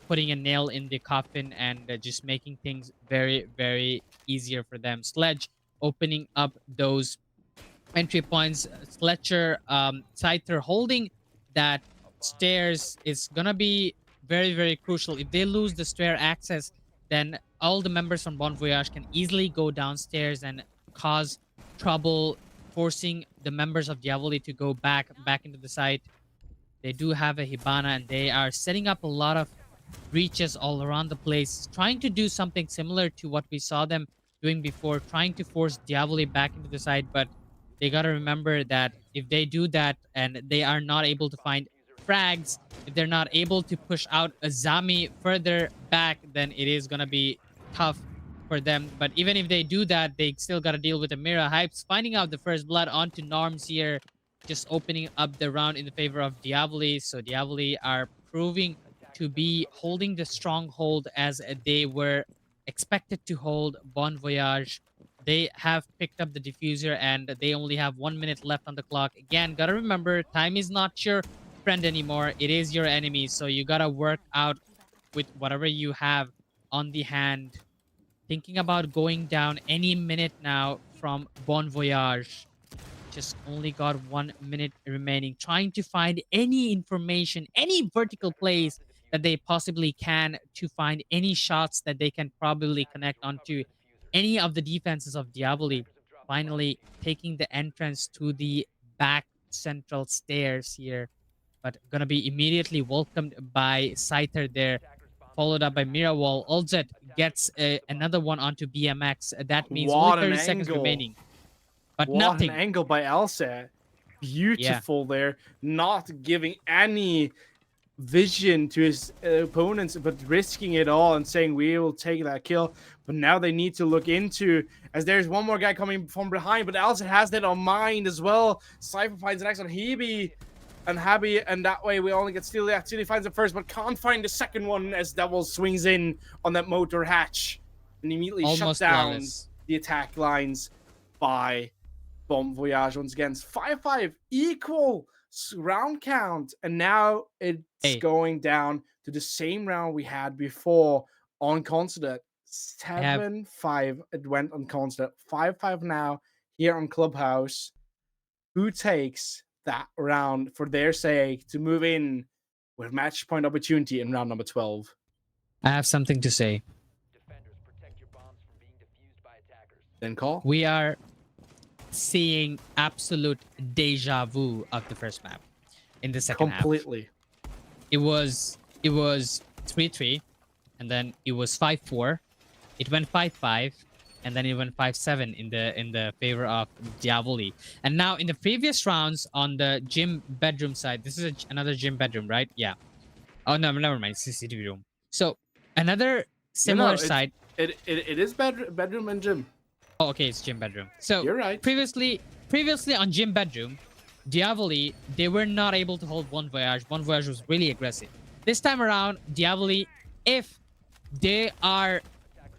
putting a nail in the coffin and just making things very, very easier for them. Sledge opening up those entry points. Fletcher, Scyther holding that stairs is gonna be very, very crucial. If they lose the stair access, then all the members from Bon Voyage can easily go downstairs and cause trouble, forcing the members of Diavoli to go back into the site. They do have a Hibana, and they are setting up a lot of breaches all around the place, trying to do something similar to what we saw them doing before, trying to force Diavoli back into the side. But they got to remember that if they do that and they are not able to find frags, if they're not able to push out Azami further back, then it is going to be tough for them. But even if they do that, they still got to deal with Amira. Hypes finding out the first blood onto Norms here, just opening up the round in the favor of Diavoli. So Diavoli are proving to be holding the stronghold as they were expected to hold. Bon Voyage, they have picked up the diffuser and they only have 1 minute left on the clock. Again, gotta remember, time is not your friend anymore. It is your enemy. So you gotta work out with whatever you have on the hand. Thinking about going down any minute now from Bon Voyage. Just only got 1 minute remaining, trying to find any information, any vertical plays that they possibly can, to find any shots that they can probably connect onto any of the defenses of Diavoli. Finally taking the entrance to the back central stairs here, but gonna be immediately welcomed by Scyther there, followed up by Mirawall. Olzet gets another one onto BMX. That means only What an 30 seconds angle. remaining, but What an nothing. angle by Elsa. Yeah, Beautiful there. Not giving any vision to his opponents, but risking it all and saying we will take that kill. But now they need to look into, as there's one more guy coming from behind, but Elsa has that on mind as well. Cypher finds the next one. Hebe and Habi, and that way we only get Steely. Steely finds the first, but can't find the second one as Devil swings in on that motor hatch and immediately shuts almost down flawless. the attack lines by Bon Voyage once again. 5-5, equal round count, and now it's Hey, going down to the same round we had before on Consulate. I have 7-5. It went on constant. 5-5 now here on Clubhouse. Who takes that round for their sake to move in with match point opportunity in round number 12? I have something to say. Then call. We are seeing absolute deja vu of the first map in the second half. Completely. It was 3-3, and then it was 5-4. It went 5-5, and then it went 5-7 in the favor of Dyavoli. And now in the previous rounds on the gym bedroom side, this is another gym bedroom, right? Yeah. Oh no, never mind. CCTV room. So another similar side. It is bedroom and gym. Oh, okay, it's gym bedroom. So You're right. Previously on gym bedroom, Dyavoli, they were not able to hold Bon Voyage. Bon Voyage was really aggressive. This time around, Dyavoli, if they are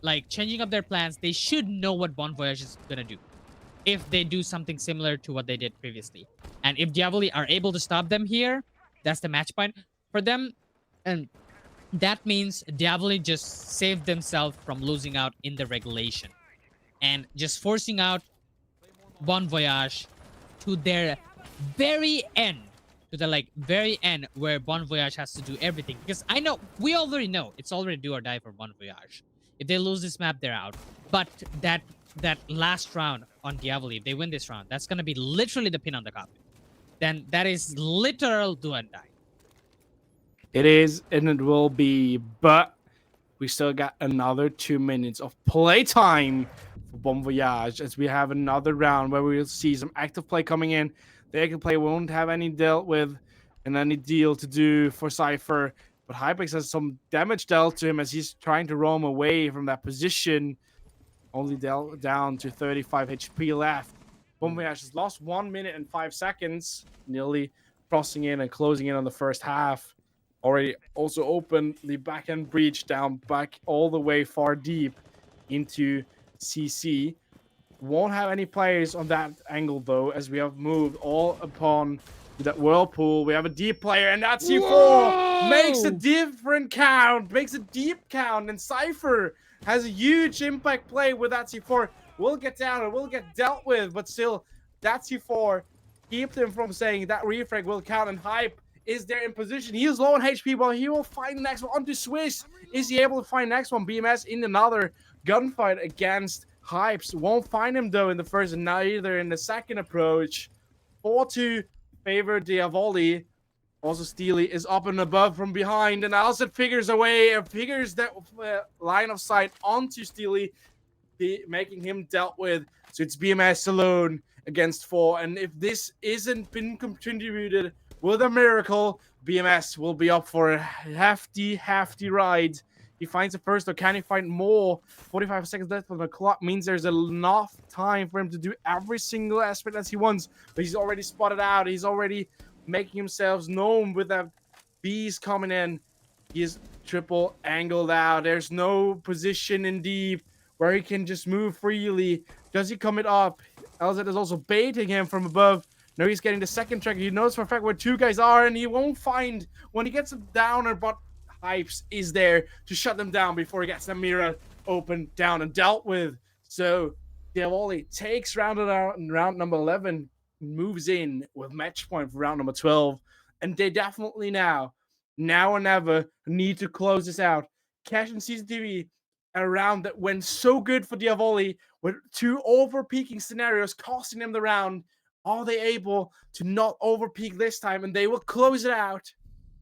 like changing up their plans, they should know what Bon Voyage is gonna do. If they do something similar to what they did previously, and if Dyavoli are able to stop them here, that's the match point for them, and that means Dyavoli just saved themselves from losing out in the regulation and just forcing out Bon Voyage to their very end, to the very end where Bon Voyage has to do everything. Because I know, we already know, it's already do or die for Bon Voyage. If they lose this map, they're out. But that last round on Dyavoli, if they win this round, that's gonna be literally the pin on the coffin. Then that is literal do and die. It is, and it will be, but we still got another 2 minutes of playtime for Bon Voyage as we have another round where we'll see some active play coming in. The active play won't have any dealt with and any deal to do for Cypher, but Hypex has some damage dealt to him as he's trying to roam away from that position. Only dealt down to 35 HP left. Bon Voyage has lost 1 minute and 5 seconds, nearly crossing in and closing in on the first half. Already also opened the back-end breach down back all the way far deep into CC. Won't have any players on that angle though, as we have moved all upon that whirlpool. We have a deep player, and that C4 makes a different count, makes a deep count, and Cypher has a huge impact play with that C4. Will get down and will get dealt with, but still, that C4 keeps him from saying that refrag will count, and Hype is there in position. He is low on HP, but he will find the next one onto Swiss. Is he able to find the next one? BMS in another gunfight against Hypes. Won't find him though in the first and neither in the second approach. 4-2 favor Dyavoli. Also, Steely is up and above from behind, and Alcid figures that line of sight onto Steely, making him dealt with. So it's BMS alone against 4, and if this isn't been contributed with a miracle, BMS will be up for a hefty ride. He finds it first, or can he find more? 45 seconds left on the clock means there's enough time for him to do every single aspect as he wants. But he's already spotted out. He's already making himself known with that bees coming in. He is triple angled out. There's no position in deep where he can just move freely. Does he come it up? LZ is also baiting him from above. Now he's getting the second track. He knows for a fact where two guys are, and he won't find when he gets a downer, but Hypes is there to shut them down before he gets the mirror open, down, and dealt with. So Dyavoli takes round number 11, moves in with match point for round number 12, and they definitely now or never need to close this out. Cash and CCTV, a round that went so good for Dyavoli with two over-peaking scenarios costing them the round. Are they able to not over-peak this time, and they will close it out?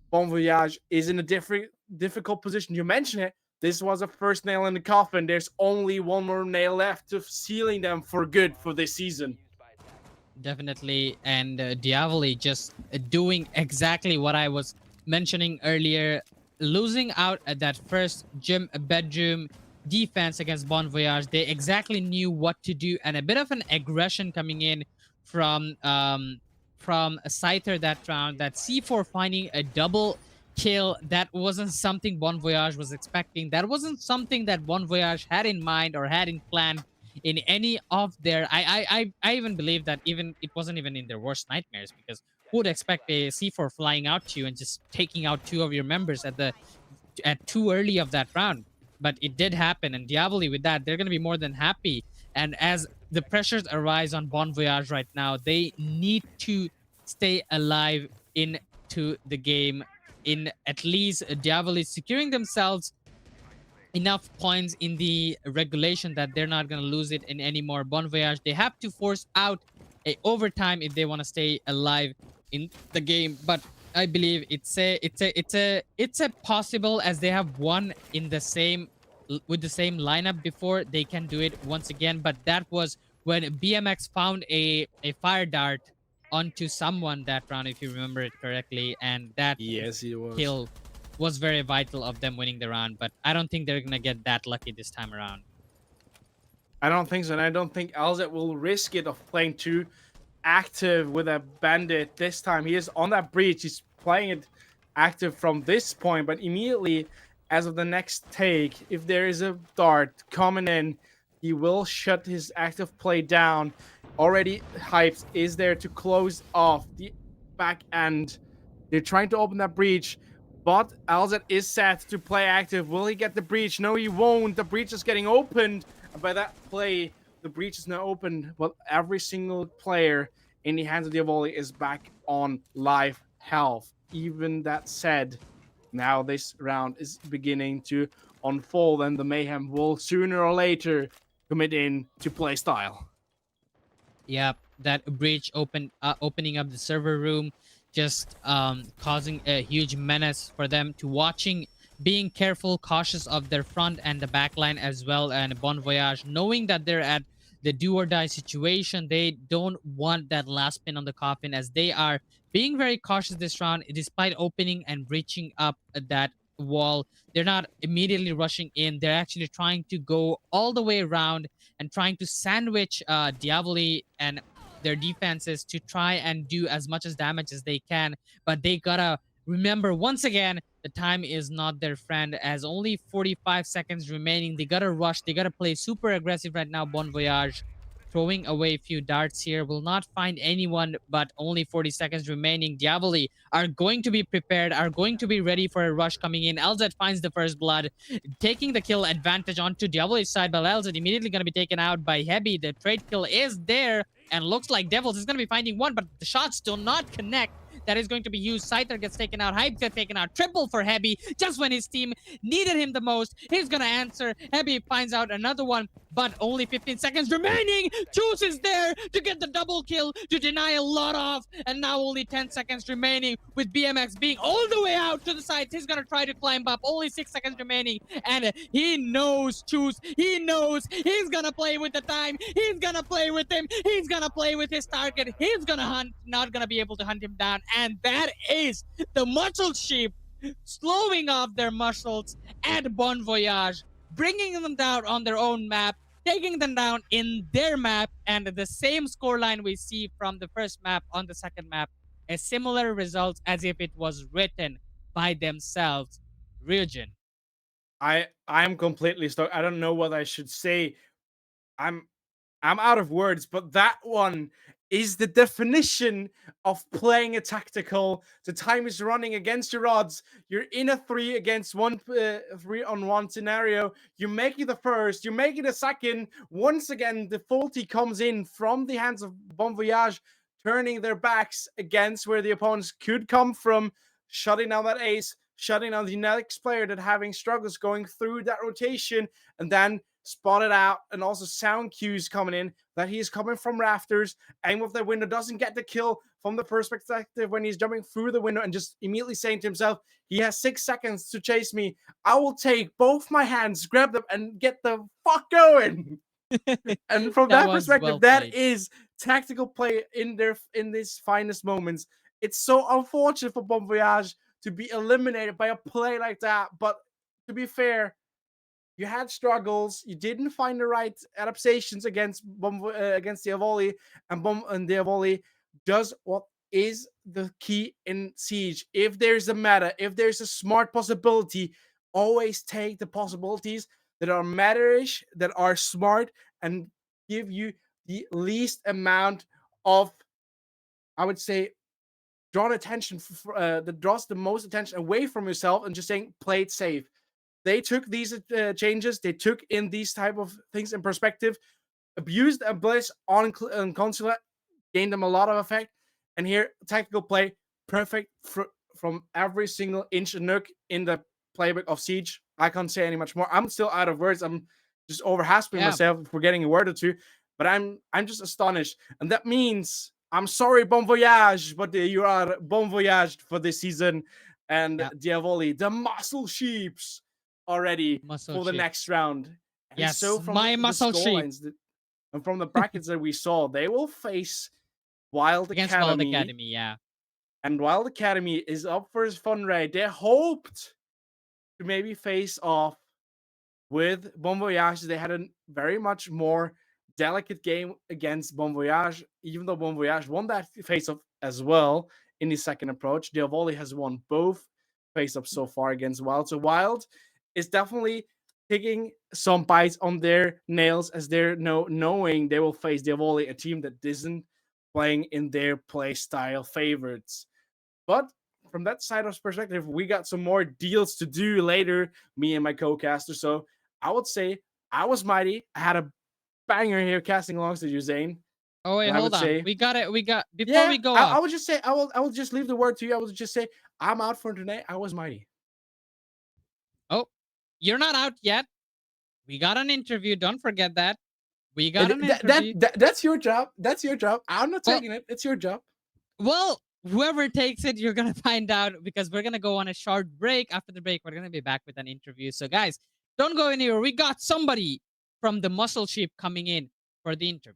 Bon Voyage is in a difficult position. You mentioned it. This was a first nail in the coffin. There's only one more nail left of sealing them for good for this season. Definitely, and Dyavoli just doing exactly what I was mentioning earlier, losing out at that first gym bedroom defense against Bon Voyage. They exactly knew what to do, and a bit of an aggression coming in from Scyther that round. That C4 finding a double kill, that wasn't something Bon Voyage was expecting. That wasn't something that Bon Voyage had in mind or had in plan in any of their... I even believe that even it wasn't even in their worst nightmares, because who would expect a C4 flying out to you and just taking out two of your members at too early of that round? but it did happen. And Diavoli, with that, they're going to be more than happy. And as the pressures arise on Bon Voyage right now, they need to stay alive into the game. In at least Diavoli securing themselves enough points in the regulation that they're not going to lose it in any more. Bon Voyage, they have to force out a overtime if they want to stay alive in the game. But I believe it's a possible, as they have won in the same with the same lineup before. They can do it once again, but that was when BMX found a fire dart onto someone that round, if you remember it correctly, and that Yes, it was. kill was very vital of them winning the round. But I don't think they're gonna get that lucky this time around. I don't think so, and I don't think Alzet will risk it of playing too active with a bandit this time. He is on that breach. He's playing it active from this point, but immediately as of the next take, if there is a dart coming in, he will shut his active play down. Already Hypes is there to close off the back end. They're trying to open that breach, but Alzet is set to play active. Will he get the breach? No, he won't. The breach is getting opened. And by that play, the breach is now open, but every single player in the hands of Diavoli is back on life health. Even that said, now this round is beginning to unfold, and the mayhem will sooner or later commit in to play style. Yep, that breach opening up the server room, just causing a huge menace for them to watching, being careful, cautious of their front and the back line as well. And Bon Voyage, knowing that they're at the do or die situation, they don't want that last pin on the coffin, as they are being very cautious this round, despite opening and breaching up that wall. They're not immediately rushing in. They're actually trying to go all the way around and trying to sandwich Diavoli and their defenses to try and do as much as damage as they can. But they gotta remember, once again, the time is not their friend, as only 45 seconds remaining. They gotta rush. They gotta play super aggressive right now. Bon Voyage throwing away a few darts here, will not find anyone, but only 40 seconds remaining. Diavoli are going to be prepared, are going to be ready for a rush coming in. LZ finds the first blood, taking the kill advantage onto Diavoli's side, but LZ immediately going to be taken out by Heavy. The trade kill is there, and looks like Devils is going to be finding one, but the shots do not connect. That is going to be used. Scyther gets taken out. Hype gets taken out. Triple for Heavy. Just when his team needed him the most, he's going to answer. Heavy finds out another one, but only 15 seconds remaining. Choose is there to get the double kill, to deny a lot off, and now only 10 seconds remaining, with BMX being all the way out to the sides. He's going to try to climb up. Only 6 seconds remaining, and he knows Choose. He knows he's going to play with the time. He's going to play with him. He's going to play with his target. He's going to hunt, not going to be able to hunt him down. And that is the muscle sheep slowing off their muscles at Bon Voyage, bringing them down on their own map, taking them down in their map, and the same scoreline we see from the first map on the second map, a similar results as if it was written by themselves. Ryujin. I'm completely stuck. I don't know what I should say. I'm I'm out of words, but that one is the definition of playing a tactical. The time is running against your odds. You're in a three against one, 3-on-1 scenario. You make it the first, you make it the second. Once again, the faulty comes in from the hands of Bon Voyage, turning their backs against where the opponents could come from, shutting down that ace, shutting down the next player that having struggles going through that rotation, and then spotted out, and also sound cues coming in that he's coming from rafters, aim of the window, doesn't get the kill from the first perspective when he's jumping through the window, and just immediately saying to himself, he has 6 seconds to chase me. I will take both my hands, grab them, and get the fuck going. And from that was perspective, well that played. is tactical play in these finest moments. It's so unfortunate for Bon Voyage to be eliminated by a play like that, but to be fair, you had struggles. You didn't find the right adaptations against Diavoli, and Diavoli does what is the key in Siege. If there's a meta, if there's a smart possibility, always take the possibilities that are meta-ish, that are smart, and give you the least amount of, I would say, drawn attention that draws the most attention away from yourself, and just saying play it safe. they took these changes, they took in these type of things in perspective, abused a blitz on Consulate, gained them a lot of effect. And here, tactical play, perfect from every single inch and nook in the playbook of Siege. I can't say any much more. I'm still out of words. I'm just overhasping myself, forgetting a word or two. But I'm just astonished. And that means, I'm sorry, Bon Voyage, but you are Bon Voyage for this season. And Dyavoli, the muscle sheeps, already for the next round. And yes, so from my the muscle sheep. And from the brackets that we saw, they will face Wild against Academy. Wild Academy, yeah. And Wild Academy is up for his fun ride. They hoped to maybe face off with Bon Voyage. They had a very much more delicate game against Bon Voyage, even though Bon Voyage won that face-off as well in his second approach. Dyavoli has won both face-offs so far against Wild. So Wild is definitely taking some bites on their nails as they're knowing they will face Dyavoli, a team that isn't playing in their play style favorites. But from that side of perspective, we got some more deals to do later, me and my co-caster. So I would say I was mighty. I had a banger here casting alongside you, Zane. Oh wait, hold on. Say, we got it. Before we go I would just say I will just leave the word to you. I will just say I'm out for tonight. I was mighty. Oh, you're not out yet. We got an interview. Don't forget that. We got an interview. That's your job. That's your job. I'm not taking it. It's your job. Well, whoever takes it, you're going to find out, because we're going to go on a short break. After the break, we're going to be back with an interview. So guys, don't go anywhere. We got somebody from the Muscle Sheep coming in for the interviews.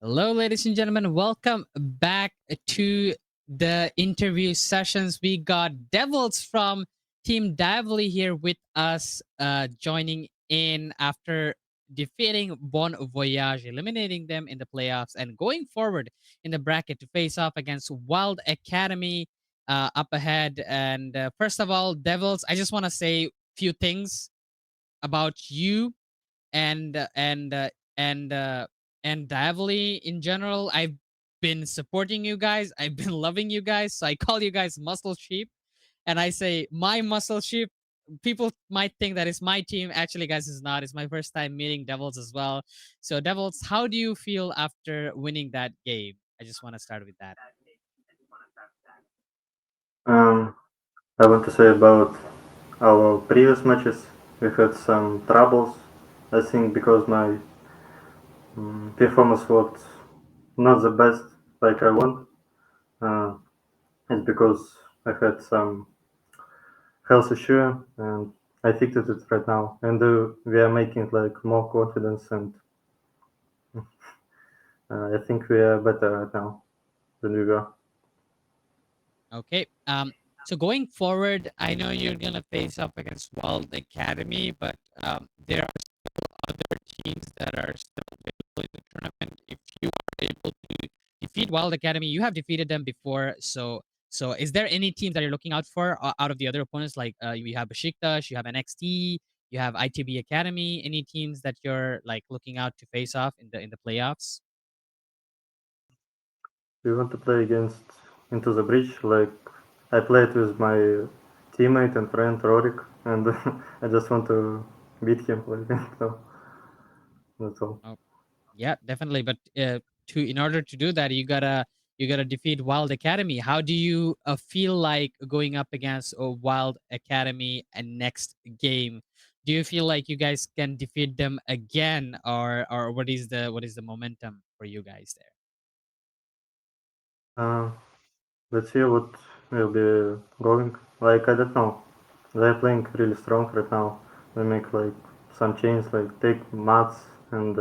Hello, ladies and gentlemen. Welcome back to the interview sessions. We got Devils from Team Dyavoli here with us, joining in after defeating Bon Voyage, eliminating them in the playoffs, and going forward in the bracket to face off against Wild Academy up ahead. And first of all, Devils, I just want to say a few things about you and uh, and uh, and uh, and Diavoli in general. I've been supporting you guys. I've been loving you guys. So I call you guys muscle sheep, and I say my muscle sheep. People might think that it's my team. Actually, guys, it's not. It's my first time meeting Devils as well. So, Devils, how do you feel after winning that game? I just want to start with that. Um, I want to say about our previous matches. We had some troubles. I think because my performance was not the best like I want. Uh, it's because I had some health issue and I fixed it right now. And we are making like more confidence and I think we are better right now than we were. Okay. So going forward, I know you're gonna face up against Wild Academy, but there are other teams that are still available in the tournament. If you are able to defeat Wild Academy, you have defeated them before. So is there any teams that you're looking out for out of the other opponents? Like you have Besiktas, you have NXT, you have ITB Academy. Any teams that you're like looking out to face off in the playoffs? We want to play against Into the Bridge. Like I played with my teammate and friend Rorik, and I just want to beat him. Like so, that's all. Oh, yeah, definitely. But to in order to do that, you gotta defeat Wild Academy. How do you feel like going up against Wild Academy and next game? Do you feel like you guys can defeat them again, or what is the momentum for you guys there? Uh, let's see what will be going. Like I don't know. They're playing really strong right now. They make like some changes, like take mats, and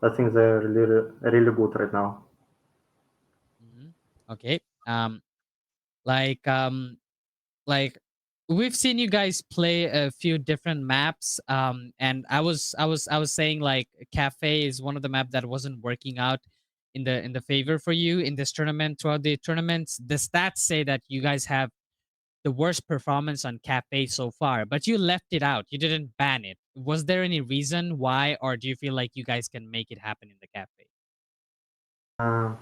I think they're really good right now. Mhm. Okay. Like like we've seen you guys play a few different maps, and I was saying like cafe is one of the map that wasn't working out in the favor for you in this tournament. Throughout the tournaments, the stats say that you guys have the worst performance on cafe so far, but you left it out. You didn't ban it. Was there any reason why, or do you feel like you guys can make it happen in the cafe? Uh,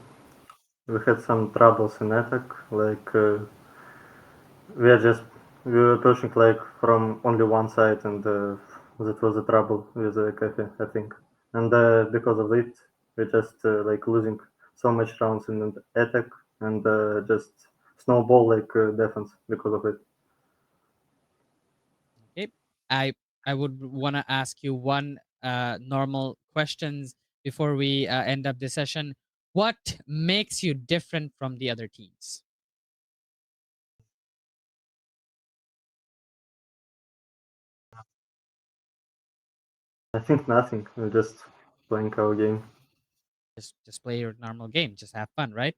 we had some troubles in attack, like we are just we were pushing like from only one side, and that was the trouble with the cafe, I think. And because of it, we just like losing so much rounds in the attack, and just snowball like defense because of it. Okay. I would want to ask you one normal questions before we end up the session. What makes you different from the other teams? I think nothing. We're just playing our game. Just play your normal game. Just have fun, right?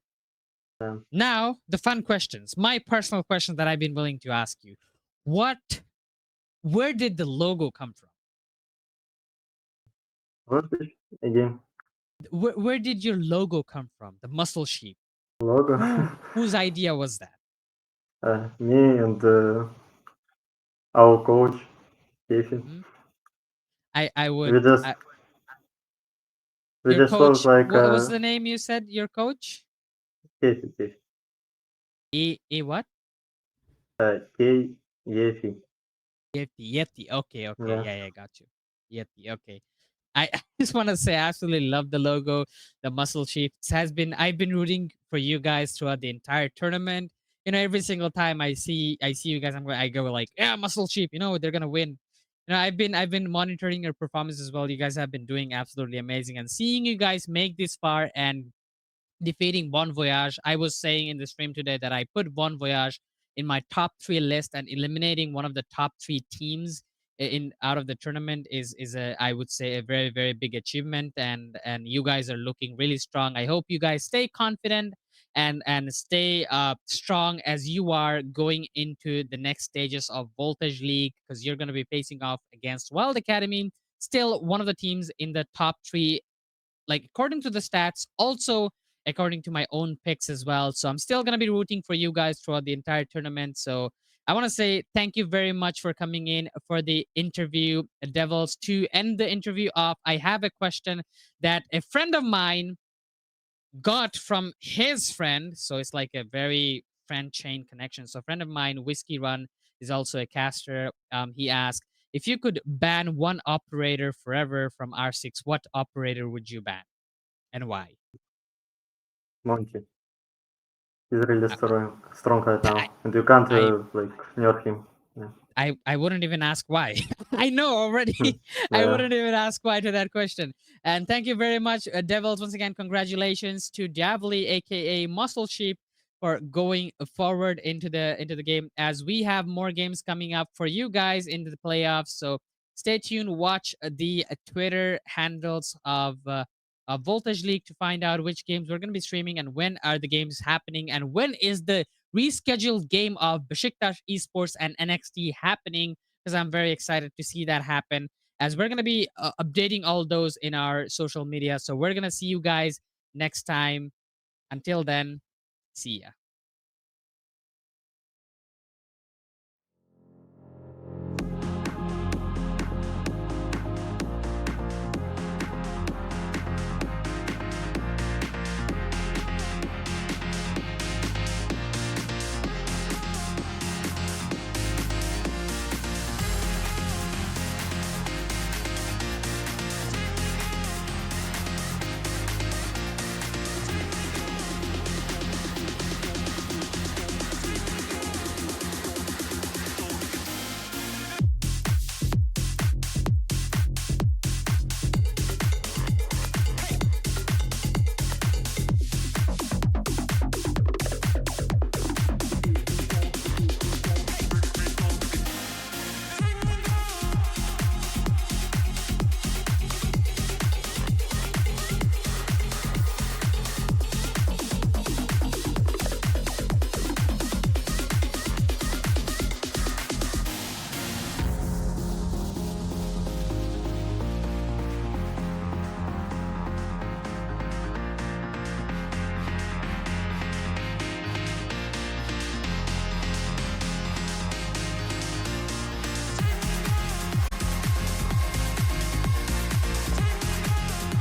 Um, Now, the fun questions. My personal questions that I've been willing to ask you. What where did the logo come from? what is again? Where did your logo come from? The muscle sheep. Logo. Whose idea was that? Me and our coach, Casey. Mhm. I We would just we your just thought coach, like what was the name you said? Your coach? Casey. E what? K Yefi. Yeti. Okay, okay. Yeah. Yeah, yeah, got you. Yeti. Okay. I just want to say I absolutely love the logo, the muscle sheep. I've been rooting for you guys throughout the entire tournament. You know, every single time I see you guys, I go like, yeah, muscle sheep. You know, they're gonna win. You know, I've been monitoring your performance as well. You guys have been doing absolutely amazing, and seeing you guys make this far and defeating Bon Voyage. I was saying in the stream today that I put Bon Voyage in my top three list and eliminating one of the top three teams in out of the tournament is a, I would say, a very very big achievement, and you guys are looking really strong. I hope you guys stay confident and stay strong as you are going into the next stages of Voltage League, because you're going to be facing off against Wild Academy, still one of the teams in the top 3, like according to the stats, also according to my own picks as well. So I'm still gonna be rooting for you guys throughout the entire tournament. So I want to say thank you very much for coming in for the interview, Devils. To end the interview off, I have a question that a friend of mine got from his friend. So it's like a very friend chain connection. So a friend of mine, Whiskey Run, is also a caster. He asked, if you could ban one operator forever from R6, what operator would you ban and why? Monkey. He's really I, strong right I, now, and you can't I like nerf him. Yeah. I wouldn't even ask why. I know already. I Yeah. wouldn't even ask why to that question. And thank you very much, Devils. Once again, congratulations to Diavoli, aka Muscle Sheep, for going forward into the game. As we have more games coming up for you guys into the playoffs, so stay tuned. Watch the Twitter handles of Voltage League to find out which games we're going to be streaming and when are the games happening and when is the rescheduled game of Besiktas Esports and NXT happening, because I'm very excited to see that happen. As we're going to be updating all those in our social media. So we're going to see you guys next time. Until then, see ya.